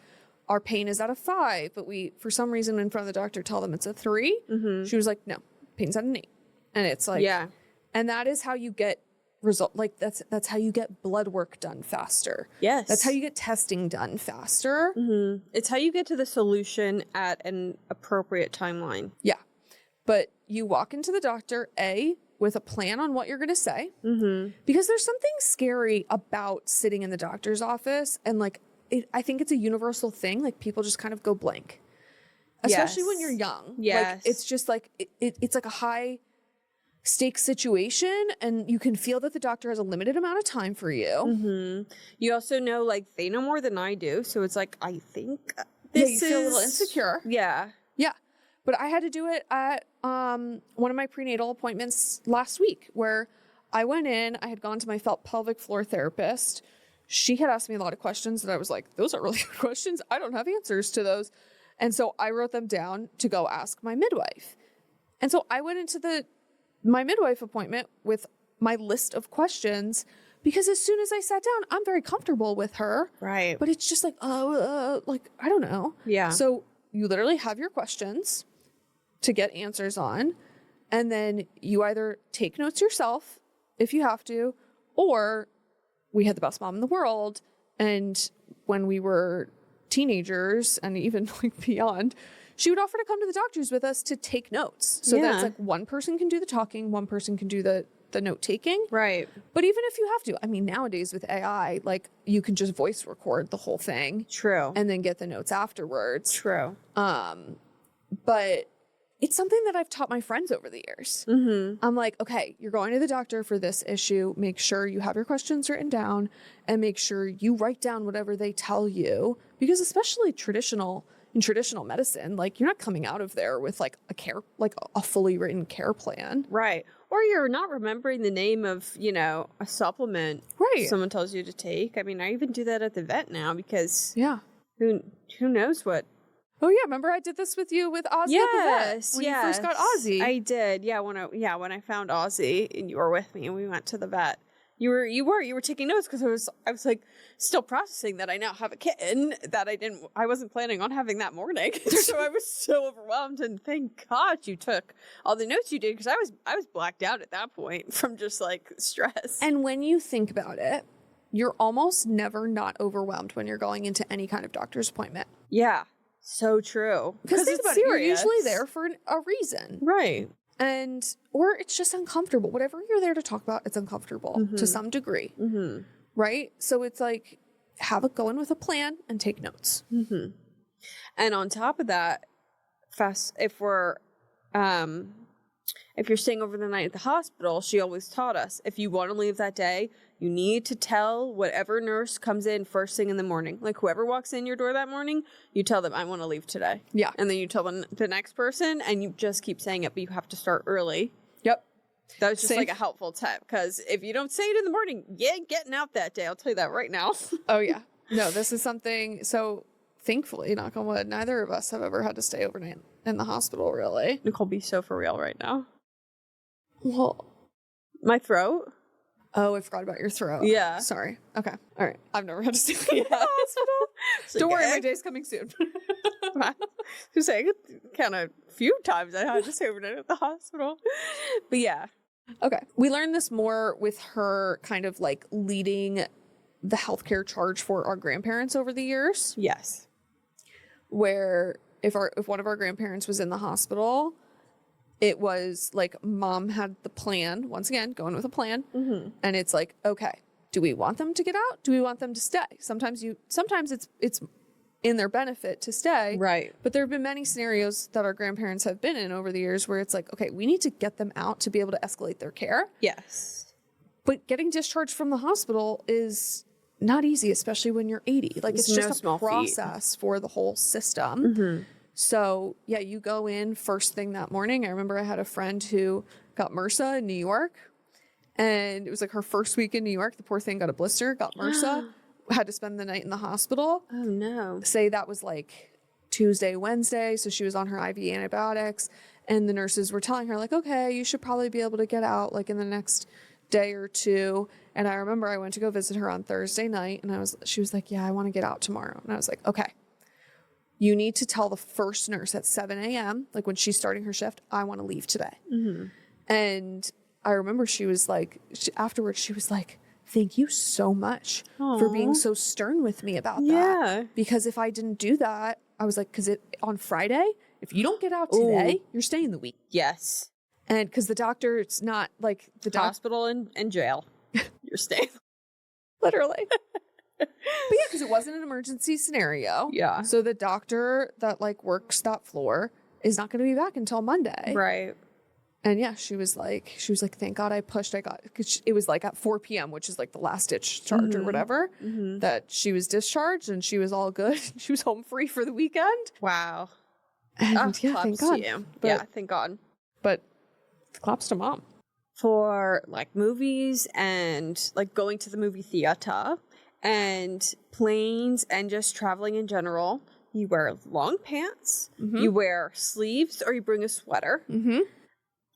our pain is at a 5, but we, for some reason, in front of the doctor, tell them it's a 3. She was like, no, pain's at an 8. And it's like, Yeah. And that is how you get that's how you get blood work done faster. Yes. That's how you get testing done faster. It's how you get to the solution at an appropriate timeline. Yeah. But you walk into the doctor, with a plan on what you're going to say, because there's something scary about sitting in the doctor's office. And like, I think it's a universal thing. Like, people just kind of go blank, especially when you're young. Yes. Like, it's just like, it's like a high stakes situation, and you can feel that the doctor has a limited amount of time for you. You also know, like, they know more than I do. So it's like, I think this you feel a little insecure. Yeah. Yeah. But I had to do it at one of my prenatal appointments last week, where I went in, I had gone to my pelvic floor therapist. She had asked me a lot of questions that I was like, those are really good questions. I don't have answers to those. And so I wrote them down to go ask my midwife. And so I went into my midwife appointment with my list of questions, because as soon as I sat down, I'm very comfortable with her. Right. But it's just like, like, I don't know. Yeah. So you literally have your questions to get answers on, and then you either take notes yourself if you have to, or we had the best mom in the world. And when we were teenagers and even like beyond, she would offer to come to the doctors with us to take notes. So that's like one person can do the talking, one person can do the the note taking. Right. But even if you have to, I mean, nowadays with AI, like you can just voice record the whole thing. True. And then get the notes afterwards. True. But it's something that I've taught my friends over the years. I'm like, okay, you're going to the doctor for this issue. Make sure you have your questions written down and make sure you write down whatever they tell you. Because especially in traditional medicine, like you're not coming out of there with like a fully written care plan. Right. Or you're not remembering the name of, a supplement someone tells you to take. I mean, I even do that at the vet now because who knows what. Oh yeah, remember I did this with you with Ozzy at the vet when you first got Ozzy. I did. Yeah, when I found Ozzy and you were with me and we went to the vet. You were taking notes because I was like still processing that I now have a kitten that I wasn't planning on having that morning. So I was so overwhelmed, and thank God you took all the notes you did because I was blacked out at that point from just like stress. And when you think about it, you're almost never not overwhelmed when you're going into any kind of doctor's appointment. Yeah. So true. Because it's serious. You're usually there for a reason. Right. Or it's just uncomfortable. Whatever you're there to talk about, it's uncomfortable to some degree. Right? So it's like, go in with a plan and take notes. And on top of that, if you're staying over the night at the hospital, she always taught us, if you want to leave that day, you need to tell whatever nurse comes in first thing in the morning. Like whoever walks in your door that morning, you tell them, I want to leave today. Yeah. And then you tell the next person, and you just keep saying it, but you have to start early. Yep. That was just like a helpful tip, because if you don't say it in the morning, you ain't getting out that day. I'll tell you that right now. Oh, yeah. No, this is something. So thankfully, knock on wood, neither of us have ever had to stay overnight in the hospital, really. Nicole, be so for real right now. Well, my throat. Oh, I forgot about your throat. Yeah. Sorry. Okay. All right. I've never had to stay in the hospital. Don't worry, my day's coming soon. I was saying kind of few times I had to stay overnight at the hospital. But yeah. Okay. We learned this more with her kind of like leading the healthcare charge for our grandparents over the years. Yes. Where if one of our grandparents was in the hospital, it was like mom had the plan, once again, going with a plan. And it's like, okay, do we want them to get out? Do we want them to stay? Sometimes it's in their benefit to stay. Right. But there have been many scenarios that our grandparents have been in over the years where it's like, okay, we need to get them out to be able to escalate their care. Yes. But getting discharged from the hospital is not easy, especially when you're 80. Like it's just a process for the whole system. So, yeah, you go in first thing that morning. I remember I had a friend who got MRSA in New York, and it was like her first week in New York. The poor thing got a blister, got MRSA, had to spend the night in the hospital. Oh, no. Say that was like Tuesday, Wednesday. So she was on her IV antibiotics, and the nurses were telling her like, okay, you should probably be able to get out like in the next day or two. And I remember I went to go visit her on Thursday night, and she was like, yeah, I want to get out tomorrow. And I was like, okay. You need to tell the first nurse at 7 a.m., like when she's starting her shift, I want to leave today. And I remember she was like, afterwards, she was like, thank you so much for being so stern with me about that. Because if I didn't do that, I was like, on Friday, if you don't get out today, you're staying the week. Yes. And because the doctor, it's not like the hospital and jail. You're staying. Literally. But yeah, because it wasn't an emergency scenario. Yeah. So the doctor that like works that floor is not going to be back until Monday. Right. And yeah, she was like, thank God I pushed. Because it was like at 4 p.m., which is like the last ditch charge or whatever, that she was discharged and she was all good. She was home free for the weekend. Wow. And yeah, thank God. Thank God. But claps to mom. For like movies and like going to the movie theater and planes and just traveling in general, you wear long pants, you wear sleeves, or you bring a sweater,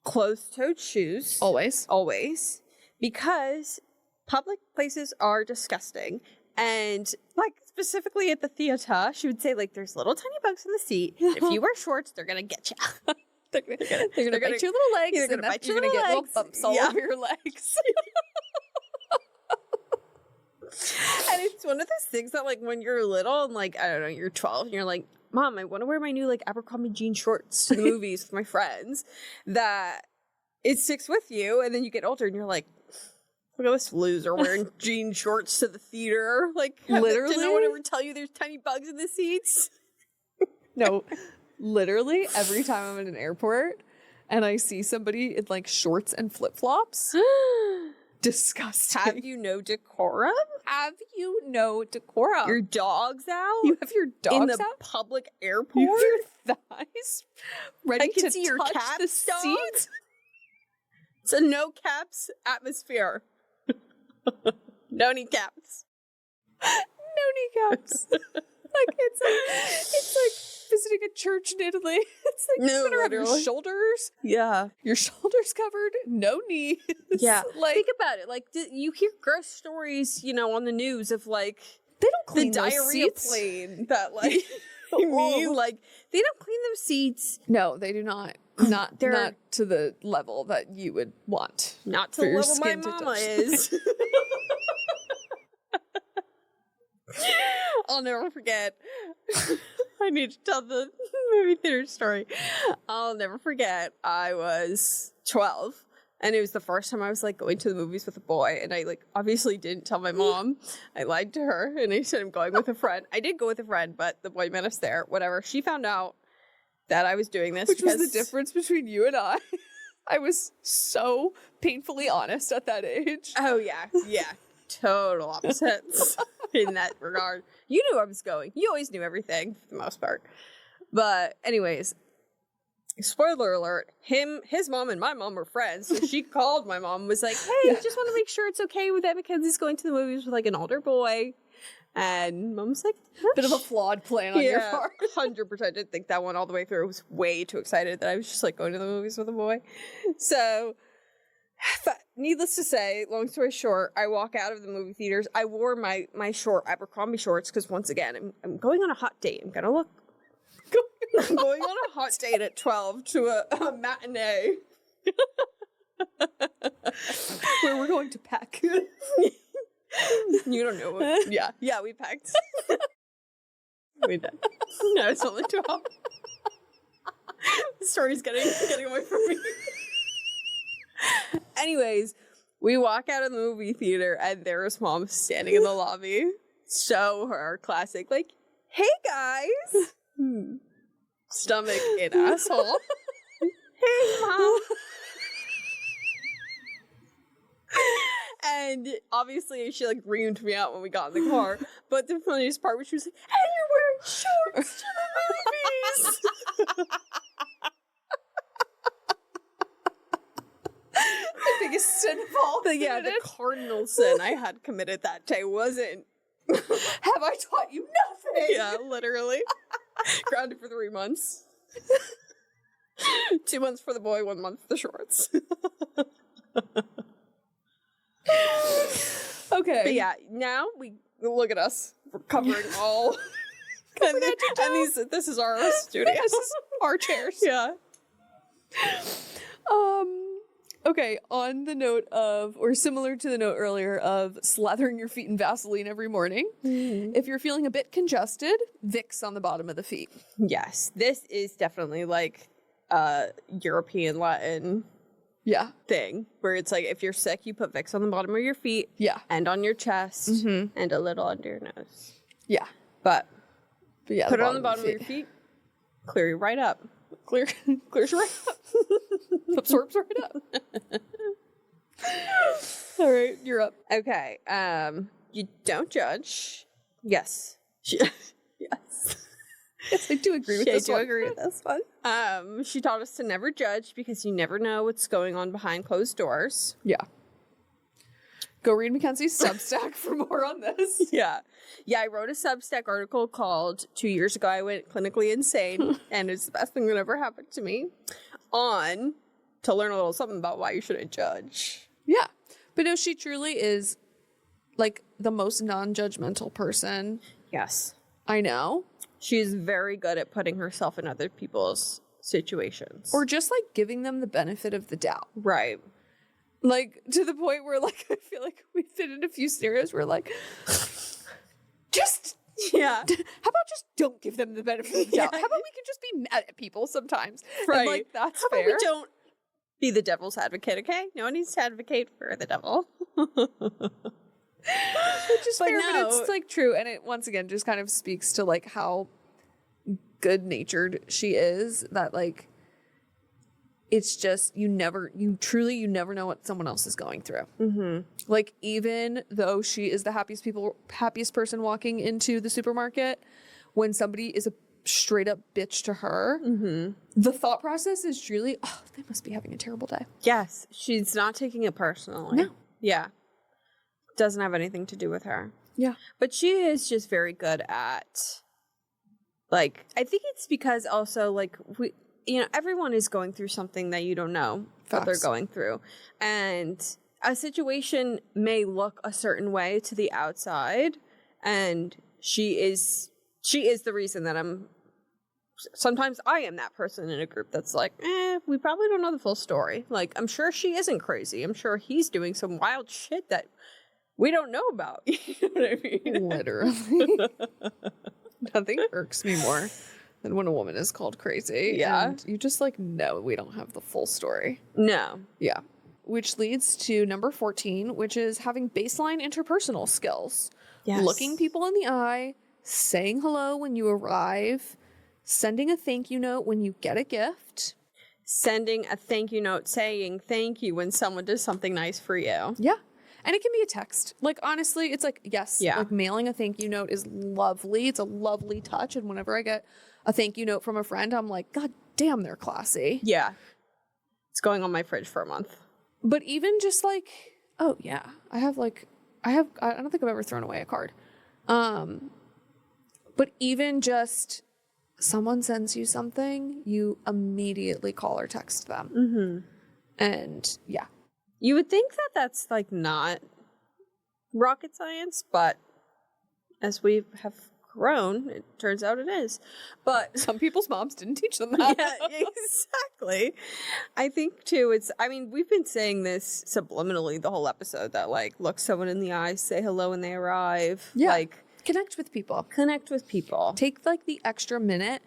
closed-toed shoes. Always. Because public places are disgusting. And like specifically at the theater, she would say like there's little tiny bugs in the seat. If you wear shorts, they're going to get you. They're gonna bite your little legs. They're gonna bite your little legs. Get little bumps all over your legs. And it's one of those things that like when you're little and like, I don't know, you're 12 and you're like, Mom, I want to wear my new like Abercrombie jean shorts to the movies with my friends. That it sticks with you, and then you get older and you're like, look at this loser wearing jean shorts to the theater. Like, Literally? did no one ever tell you there's tiny bugs in the seats? No, literally every time I'm in an airport and I see somebody in like shorts and flip-flops, disgusting. Have you no decorum? Have you no decorum? Your dog's out? You have your dogs in the out? public airport? You have your thighs ready I can to see your touch caps, the dog. seats? It's a no caps atmosphere. No kneecaps. No kneecaps. Like it's like visiting a church in Italy. It's like No, you better have your literally. shoulders. Yeah. Your shoulders covered, no knees. Yeah. Like Think about it. Like, you hear gross stories, on the news of, like, they don't clean the those diarrhea seats. plane that, like, I mean, like, they don't clean those seats. No, they do not. Not to the level that you would want. Not to for the your level my skin to mama touch. is. I'll never forget. I need to tell the movie theater story. I'll never forget. I was 12, and it was the first time I was like going to the movies with a boy, and I like obviously didn't tell my mom. I lied to her, and I said I'm going with a friend. I did go with a friend, but the boy met us there. Whatever. She found out that I was doing this, Which was the difference between you and I. I was so painfully honest at that age. Oh yeah, total opposites in that regard. You knew I was going. You always knew everything for the most part. But anyways, spoiler alert, his mom and my mom were friends. So she called my mom and was like, hey, just want to make sure it's okay with that Mackenzie's going to the movies with like an older boy. And mom's like, Bit of a flawed plan on your part. 100% didn't think that one all the way through. I was way too excited that I was just like going to the movies with a boy. So needless to say, long story short, I walk out of the movie theaters. I wore my short Abercrombie shorts because once again, I'm going on a hot date. I'm gonna look. I'm going on a hot date at 12 to a matinee. Where we're going to pack. You don't know what. Yeah, we packed. We did. No, it's only 12. The story's getting away from me. Anyways, we walk out of the movie theater and there's mom standing in the lobby. So her classic, like, hey guys. Stomach in asshole. Hey mom. And obviously she like reamed me out when we got in the car. But the funniest part was she was like, and you're wearing shorts to the movies. The biggest sin of all. The cardinal sin I had committed that day wasn't. Have I taught you nothing? Yeah, literally. Grounded for 3 months. 2 months for the boy, 1 month for the shorts. Okay. But yeah, now we look at us. We're covering all. and this is our studio. This is our chairs. Yeah. Okay, on the note of, or similar to the note earlier of slathering your feet in Vaseline every morning, if you're feeling a bit congested, Vicks on the bottom of the feet. Yes, this is definitely like a European Latin thing, where it's like if you're sick, you put Vicks on the bottom of your feet and on your chest and a little under your nose. Yeah. But yeah, put it on the bottom of your feet, clear you right up. Clears right up. Absorbs right up. All right, you're up. Okay. You don't judge. Yes. Yes. Yes, I do agree with this one. I do agree with this one. She taught us to never judge because you never know what's going on behind closed doors. Yeah. Go read Mackenzie's Substack for more on this. Yeah, I wrote a Substack article called 2 years ago I went clinically insane, and it's the best thing that ever happened to me, on to learn a little something about why you shouldn't judge. Yeah. But no, she truly is like the most non-judgmental person. Yes. I know. She's very good at putting herself in other people's situations. Or just like giving them the benefit of the doubt. Right. Like, to the point where, like, I feel like we've been in a few scenarios where, like, just, how about just don't give them the benefit of the doubt? How about we can just be mad at people sometimes? Right. And, like, that's How fair. about we don't be the devil's advocate, okay? No one needs to advocate for the devil. Which is fair, but it's like true. And it once again just kind of speaks to like how good natured she is, that like it's just you never know what someone else is going through. Mm-hmm. Like even though she is the happiest person walking into the supermarket, when somebody is a straight up bitch to her, the thought process is truly, oh, they must be having a terrible day. Yes, she's not taking it personally. No. Yeah. Doesn't have anything to do with her. Yeah. But she is just very good at, like, I think it's because also, like, everyone is going through something that you don't know what they're going through. And a situation may look a certain way to the outside, and she is the reason that sometimes I am that person in a group that's like, we probably don't know the full story. Like, I'm sure she isn't crazy. I'm sure he's doing some wild shit that we don't know about. You know what I mean? Literally. Nothing irks me more than when a woman is called crazy. Yeah. And you just like, no, we don't have the full story. No. Yeah. Which leads to number 14, which is having baseline interpersonal skills. Yes. Looking people in the eye, saying hello when you arrive, sending a thank you note when you get a gift. Sending a thank you note saying thank you when someone does something nice for you. Yeah. And it can be a text. Like, honestly, it's like, yes, like mailing a thank you note is lovely. It's a lovely touch. And whenever I get a thank you note from a friend, I'm like, God damn, they're classy. Yeah. It's going on my fridge for a month. But even just like, oh yeah, I don't think I've ever thrown away a card. But even just someone sends you something, you immediately call or text them. Mm-hmm. And yeah. You would think that that's like not rocket science, but as we have grown, it turns out it is. But some people's moms didn't teach them that. Yeah, exactly. I think too, we've been saying this subliminally the whole episode, that like look someone in the eye, say hello when they arrive. Yeah. Like connect with people. Take like the extra minute.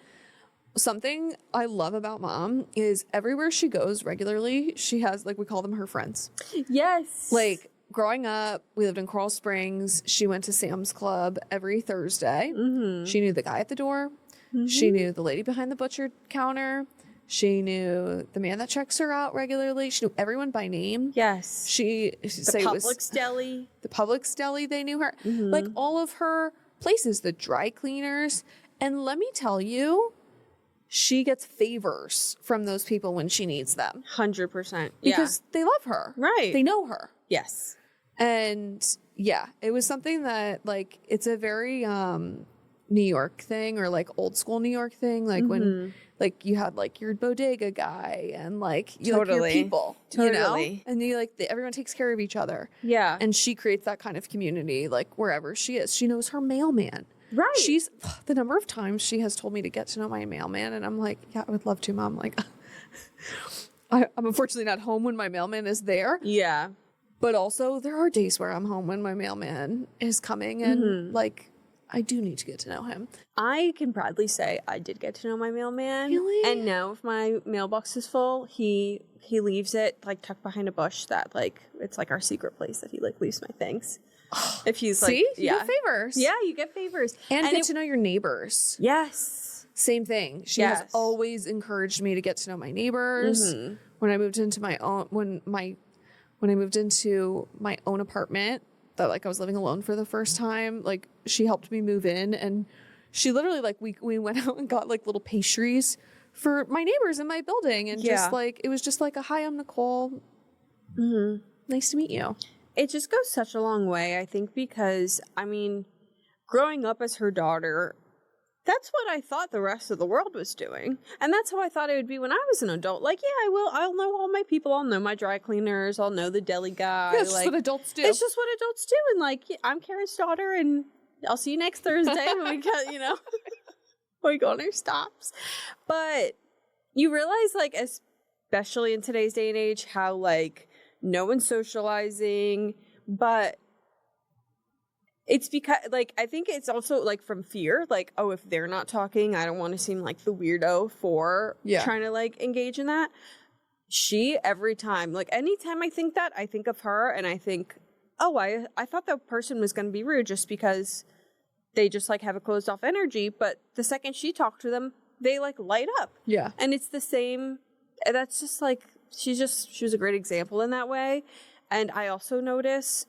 Something I love about Mom is everywhere she goes regularly, she has, like, we call them her friends. Yes. Like, growing up, we lived in Coral Springs. She went to Sam's Club every Thursday. Mm-hmm. She knew the guy at the door. Mm-hmm. She knew the lady behind the butcher counter. She knew the man that checks her out regularly. She knew everyone by name. Yes. The Publix deli. The Publix deli, they knew her. Mm-hmm. Like, all of her places, the dry cleaners. And let me tell you, she gets favors from those people when she needs them. 100%. Because they love her. Right. They know her. Yes. And yeah, it was something that like, it's a very New York thing, or like old school New York thing. Like when like you had like your bodega guy and like you like your people, you know? And you like everyone takes care of each other. Yeah. And she creates that kind of community like wherever she is. She knows her mailman. Right. She's the number of times she has told me to get to know my mailman, and I'm like, yeah, I would love to, Mom. Like, I'm unfortunately not home when my mailman is there. Yeah. But also, there are days where I'm home when my mailman is coming, and like, I do need to get to know him. I can proudly say I did get to know my mailman. Really? And now if my mailbox is full, he leaves it like tucked behind a bush that like it's like our secret place that he like leaves my things. If he's like, see, you get favors. Yeah, you get favors. And get to know your neighbors. Yes. Same thing. She has always encouraged me to get to know my neighbors. Mm-hmm. When I moved into my own, when I moved into my own apartment, that like I was living alone for the first time, like she helped me move in, and she literally like we went out and got like little pastries for my neighbors in my building, and just like it was just like a hi, I'm Nicole. Mm-hmm. Nice to meet you. It just goes such a long way, I think, because, I mean, growing up as her daughter, that's what I thought the rest of the world was doing. And that's how I thought it would be when I was an adult. Like, yeah, I'll know all my people. I'll know my dry cleaners. I'll know the deli guy. Yeah, it's just what adults do. It's just what adults do. And, like, I'm Karen's daughter, and I'll see you next Thursday when we get, when we go on our stops. But you realize, like, especially in today's day and age, how, like, no one's socializing, but it's because, like, I think it's also, like, from fear, like, oh, if they're not talking, I don't want to seem like the weirdo for trying to, like, engage in that. she, every time, like anytime I think that, I think of her and I think, oh, I thought that person was going to be rude just because they just like have a closed off energy. But the second she talked to them, they like light up. Yeah. And it's the same. That's just like, she was a great example in that way. And I also notice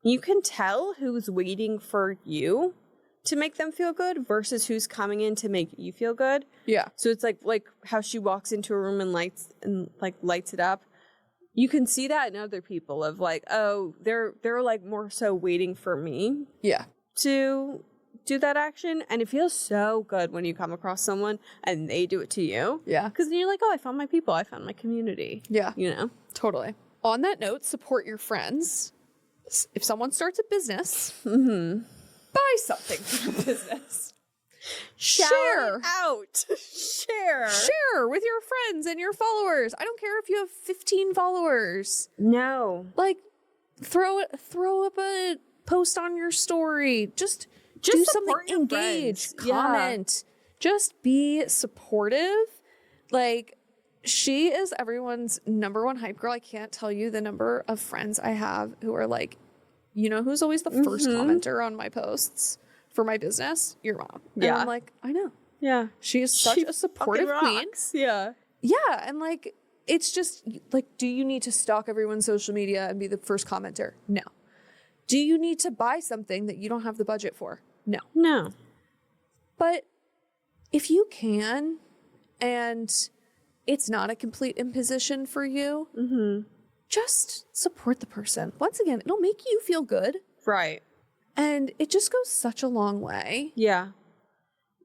you can tell who's waiting for you to make them feel good versus who's coming in to make you feel good. Yeah. So it's like how she walks into a room and lights it up. You can see that in other people of like, oh, they're like more so waiting for me. Yeah. To do that action. And it feels so good when you come across someone and they do it to you. Yeah. Because then you're like, oh, I found my people. I found my community. Yeah. You know? Totally. On that note, support your friends. If someone starts a business, buy something from the business. Share it out. Share with your friends and your followers. I don't care if you have 15 followers. No. Like, throw up a post on your story. Just do something. Engage. Comment. Just be supportive. Like, she is everyone's number one hype girl. I can't tell you the number of friends I have who are like, you know who's always the first commenter on my posts for my business? Your mom. And I'm like, I know. Yeah. She is such a supportive queen. Yeah. Yeah. And like, it's just like, do you need to stalk everyone's social media and be the first commenter? No. Do you need to buy something that you don't have the budget for? No. No. But if you can, and it's not a complete imposition for you, just support the person. Once again, it'll make you feel good. Right. And it just goes such a long way. Yeah.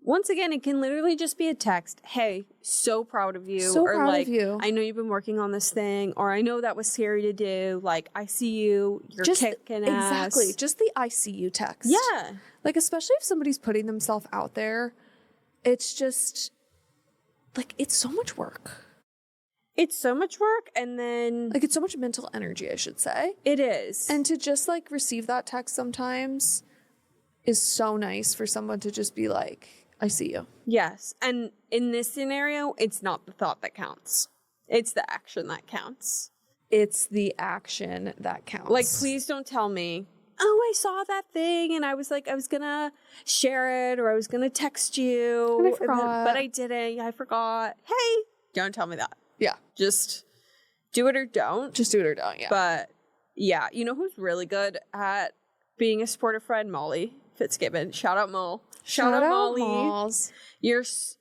Once again, it can literally just be a text. Hey, so proud of you. So proud of you. I know you've been working on this thing, or I know that was scary to do. Like, I see you. You're Just kicking ass. Exactly. Just the I see you text. Yeah. Like, especially if somebody's putting themselves out there, it's just, like, it's so much work. It's so much work, and then... Like, it's so much mental energy, I should say. It is. And to just, like, receive that text sometimes is so nice for someone to just be like, I see you. Yes. And in this scenario, it's not the thought that counts. It's the action that counts. It's the action that counts. Like, please don't tell me, oh, I saw that thing and I was like, I was going to share it or I was going to text you. And I forgot. But I didn't. I forgot. Hey, don't tell me that. Yeah. Just do it or don't. Just do it or don't, yeah. But yeah, you know who's really good at being a supportive friend? Molly Fitzgibbon. Shout out Mo. Shout out Molly. Malls.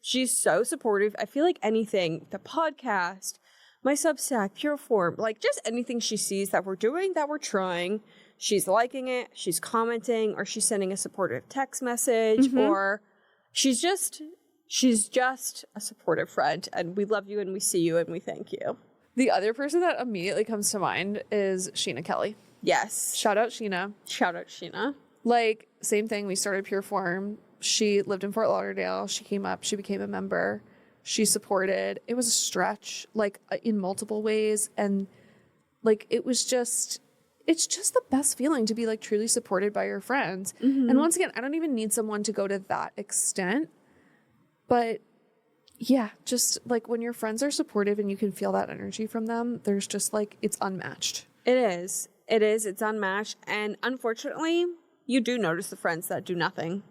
She's so supportive. I feel like anything, the podcast, my Substack, Pure Form, like just anything she sees that we're doing, that we're trying, she's liking it, she's commenting, or she's sending a supportive text message, or she's just a supportive friend, and we love you and we see you and we thank you. The other person that immediately comes to mind is Sheena Kelly. Yes. Shout out Sheena. Shout out Sheena. Like, same thing. We started Pure Form. She lived in Fort Lauderdale. She came up. She became a member. She supported. It was a stretch, like, in multiple ways. And, like, it's just the best feeling to be, like, truly supported by your friends. And once again, I don't even need someone to go to that extent. But, yeah, just, like, when your friends are supportive and you can feel that energy from them, there's just, like, it's unmatched. It is. It is. It's unmatched. And unfortunately, you do notice the friends that do nothing.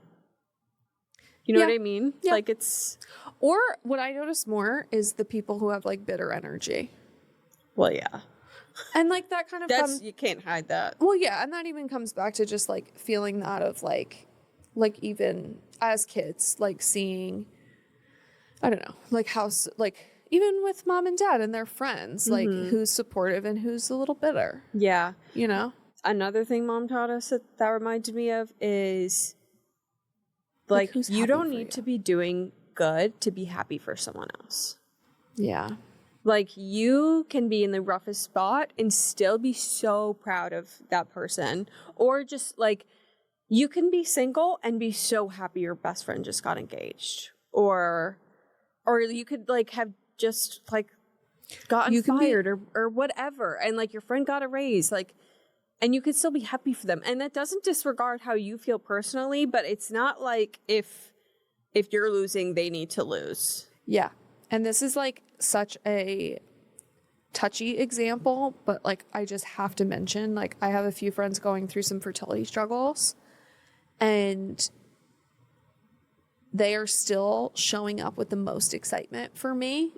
You know what I mean? Yeah. Like, it's... Or what I notice more is the people who have, like, bitter energy. Well, yeah. And, like, that kind of... You can't hide that. Well, yeah, and that even comes back to just, like, feeling that of, like even as kids, like, seeing... I don't know, like, how... Like, even with mom and dad and their friends, like, who's supportive and who's a little bitter. Yeah. You know? Another thing mom taught us that reminded me of is... Like, you don't need to be doing good to be happy for someone else. Yeah. Like, you can be in the roughest spot and still be so proud of that person. Or just, like, you can be single and be so happy your best friend just got engaged. Or you could, like, have just, like, gotten fired or whatever. And, like, your friend got a raise. Like... And you could still be happy for them. And that doesn't disregard how you feel personally, but it's not like if you're losing, they need to lose. Yeah. And this is, like, such a touchy example, but like I just have to mention, like I have a few friends going through some fertility struggles, and they are still showing up with the most excitement for me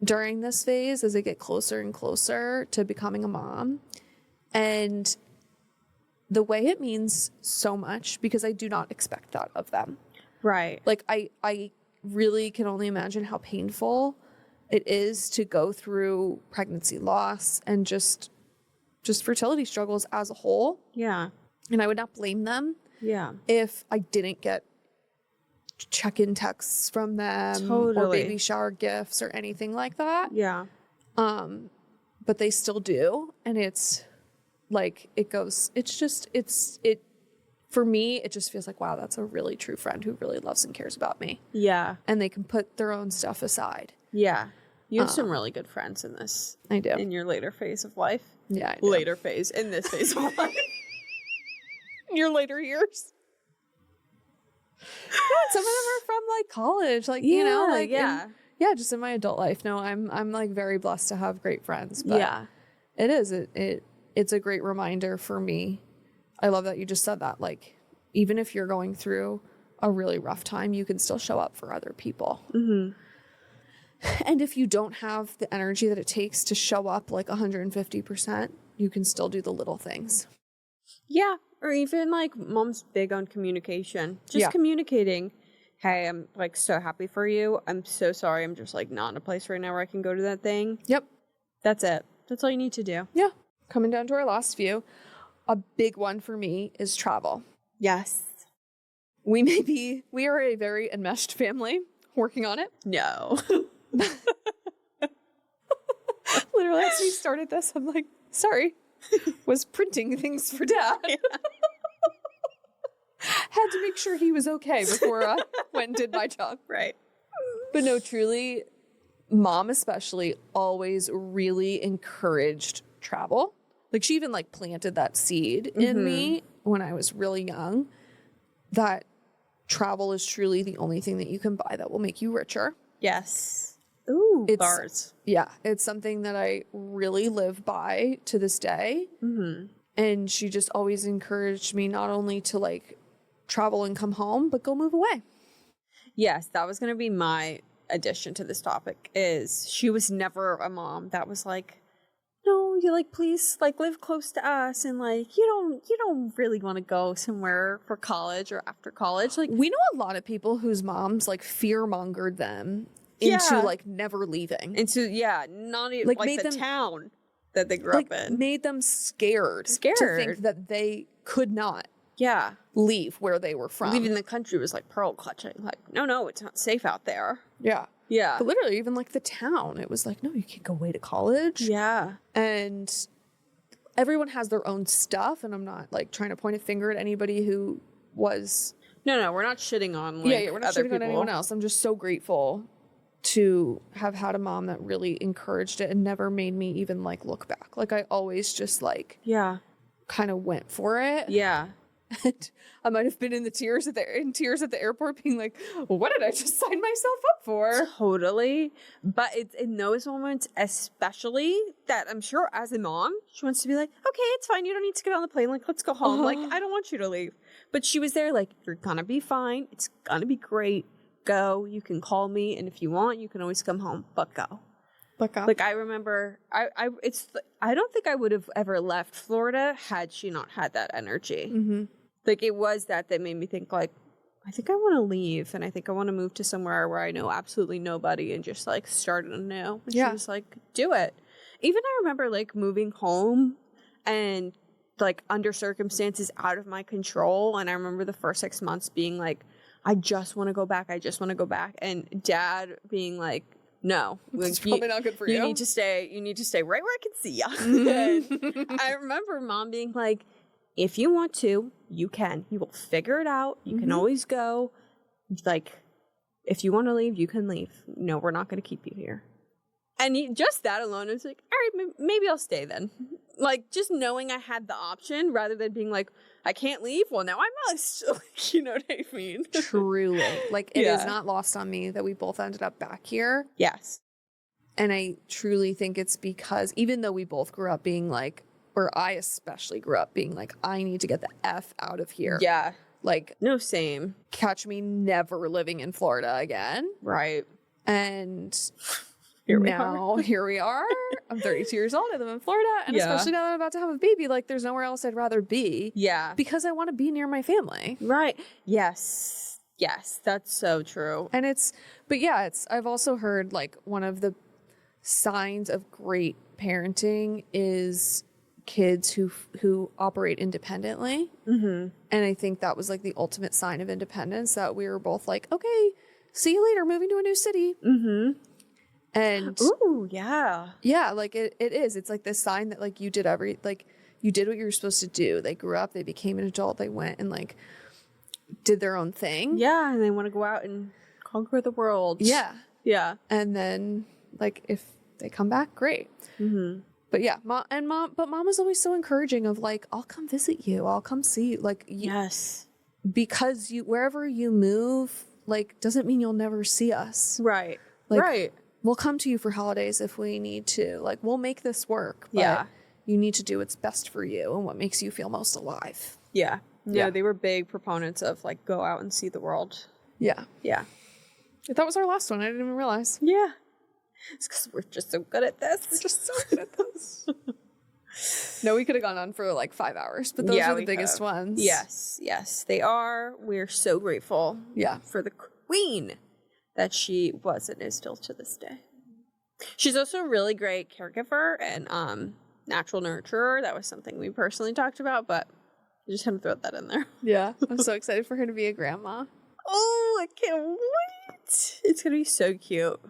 during this phase as they get closer and closer to becoming a mom. And the way it means so much, because I do not expect that of them. Right. Like I really can only imagine how painful it is to go through pregnancy loss and just fertility struggles as a whole. Yeah. And I would not blame them Yeah. if I didn't get check-in texts from them or baby shower gifts or anything like that. Yeah. But they still do. And it's like, for me, it just feels like, wow, that's a really true friend who really loves and cares about me. Yeah. And they can put their own stuff aside. Yeah. You have some really good friends in this. I do. In your later phase of life. Yeah, I do. Later phase. In this phase of life. In your later years. Yeah, some of them are from like college, like, you know, like, just in my adult life. No, I'm like very blessed to have great friends, but yeah, it is, it's a great reminder for me. I love that you just said that. Like, even if you're going through a really rough time, you can still show up for other people. Mm-hmm. And if you don't have the energy that it takes to show up like 150%, you can still do the little things. Yeah. Or even like mom's big on communication. Just communicating. Hey, I'm like so happy for you. I'm so sorry. I'm just like not in a place right now where I can go to that thing. Yep. That's it. That's all you need to do. Yeah. Coming down to our last few. A big one for me is travel. Yes. We are a very enmeshed family working on it. No. Literally, as we started this, I'm like, sorry. Was printing things for Dad. Yeah. Had to make sure he was okay before I went and did my job. Right. But no, truly, Mom especially always really encouraged travel. Like, she even like planted that seed in me when I was really young, that travel is truly the only thing that you can buy that will make you richer. Yes. Ooh, bars. Yeah, it's something that I really live by to this day. Mm-hmm. And she just always encouraged me not only to like travel and come home, but go move away. Yes, that was going to be my addition to this topic. Is she was never a mom that was like, no, you like, please like live close to us, and like you don't really want to go somewhere for college or after college. Like, we know a lot of people whose moms like fear mongered them into like never leaving. Into not even like the town that they grew up in. Made them scared to think that they could not leave where they were from. Leaving the country was like pearl clutching. Like, no, it's not safe out there. Yeah. Yeah. But literally, even like the town, it was like, no, you can't go away to college. Yeah. And everyone has their own stuff. And I'm not like trying to point a finger at anybody who was. No, we're not shitting on like we're not shitting on anyone else. I'm just so grateful to have had a mom that really encouraged it and never made me even like look back. Like, I always just like kind of went for it. Yeah. And I might have been in tears at the airport being like, well, what did I just sign myself up for? Totally. But it's in those moments especially that I'm sure as a mom, she wants to be like, okay, it's fine. You don't need to get on the plane. Like, let's go home. Like, I don't want you to leave. But she was there like, you're gonna be fine. It's gonna be great. Go. You can call me. And if you want, you can always come home. But go. Like, I remember, I don't think I would have ever left Florida had she not had that energy. Mm-hmm. Like, it was that made me think, like, I think I want to leave, and I think I want to move to somewhere where I know absolutely nobody and just, like, start anew. And she was like, do it. Even I remember, like, moving home and, like, under circumstances out of my control, and I remember the first 6 months being like, I just want to go back. And Dad being like, no, it's probably not good for you. You need to stay right where I can see you. Mm-hmm. I remember Mom being like, if you want to, you can. You will figure it out. You can always go. Like, if you want to leave, you can leave. No, we're not going to keep you here. And just that alone, I was like, all right, maybe I'll stay then. Like, just knowing I had the option rather than being like, I can't leave. Well, now I must. You know what I mean? Truly. Like, it is not lost on me that we both ended up back here. Yes. And I truly think it's because even though we both grew up being like, or I especially grew up being like, I need to get the F out of here. Yeah. Like, no, same. Catch me never living in Florida again. Right. And here we are. I'm 32 years old. I live in Florida. And especially now that I'm about to have a baby, like there's nowhere else I'd rather be. Yeah. Because I want to be near my family. Right. Yes. Yes. That's so true. And I've also heard like one of the signs of great parenting is kids who operate independently. Mm-hmm. And I think that was like the ultimate sign of independence, that we were both like, okay, see you later, moving to a new city. Mm-hmm. And ooh, yeah. Yeah, like it is. It's like this sign that like you did you did what you were supposed to do. They grew up, they became an adult, they went and like did their own thing. Yeah, and they want to go out and conquer the world. Yeah. Yeah. And then like if they come back, great. Mm-hmm. But yeah, mom was always so encouraging of like, I'll come visit you. I'll come see you. Like, yes. Because wherever you move, like, doesn't mean you'll never see us. Right. Like, right. We'll come to you for holidays if we need to. Like, we'll make this work. But you need to do what's best for you and what makes you feel most alive. Yeah. Yeah. They were big proponents of like, go out and see the world. Yeah. Yeah. That was our last one. I didn't even realize. Yeah. It's because we're just so good at this. We're just so good at this. No, we could have gone on for like 5 hours, but those are the biggest ones. Yes, yes, they are. We're so grateful for the queen that she was and is still to this day. She's also a really great caregiver and natural nurturer. That was something we personally talked about, but I just had to throw that in there. Yeah, I'm so excited for her to be a grandma. Oh, I can't wait. It's going to be so cute.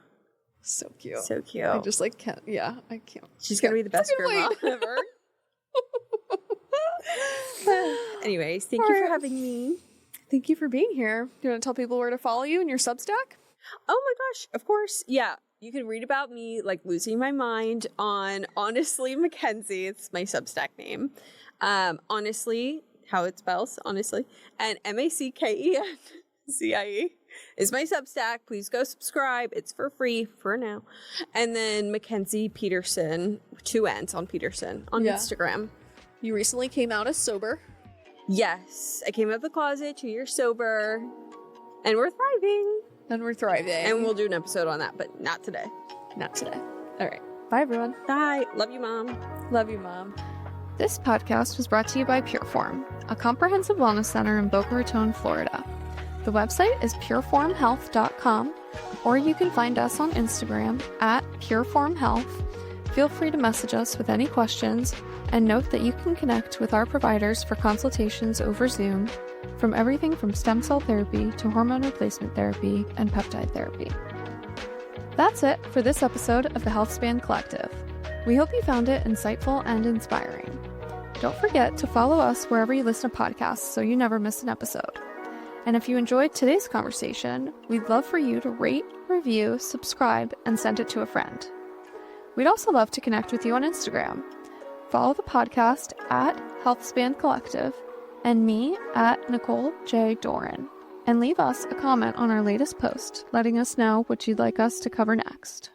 So cute. So cute. I just like can't. Yeah, I can't. She's going to be the best grandma ever. Anyways, thank you for having me. Thank you for being here. Do you want to tell people where to follow you and your Substack? Oh my gosh, of course. Yeah. You can read about me like losing my mind on Honestly Mackenzie. It's my Substack name. Honestly, how it spells, honestly. And MackenCie is my Substack. Please go subscribe. It's for free for now. And then Mackenzie Peterson, 2 N's on Peterson on Instagram. You recently came out as sober. Yes. I came out of the closet, 2 years sober. And we're thriving. And we'll do an episode on that, but not today. Not today. All right. Bye, everyone. Bye. Love you, Mom. Love you, Mom. This podcast was brought to you by Pureform, a comprehensive wellness center in Boca Raton, Florida. The website is pureformhealth.com, or you can find us on Instagram at pureformhealth. Feel free to message us with any questions, and note that you can connect with our providers for consultations over Zoom, from everything from stem cell therapy to hormone replacement therapy and peptide therapy. That's it for this episode of the Healthspan Collective. We hope you found it insightful and inspiring. Don't forget to follow us wherever you listen to podcasts so you never miss an episode. And if you enjoyed today's conversation, we'd love for you to rate, review, subscribe, and send it to a friend. We'd also love to connect with you on Instagram. Follow the podcast at Healthspan Collective and me at Nicole J. Doran. And leave us a comment on our latest post, letting us know what you'd like us to cover next.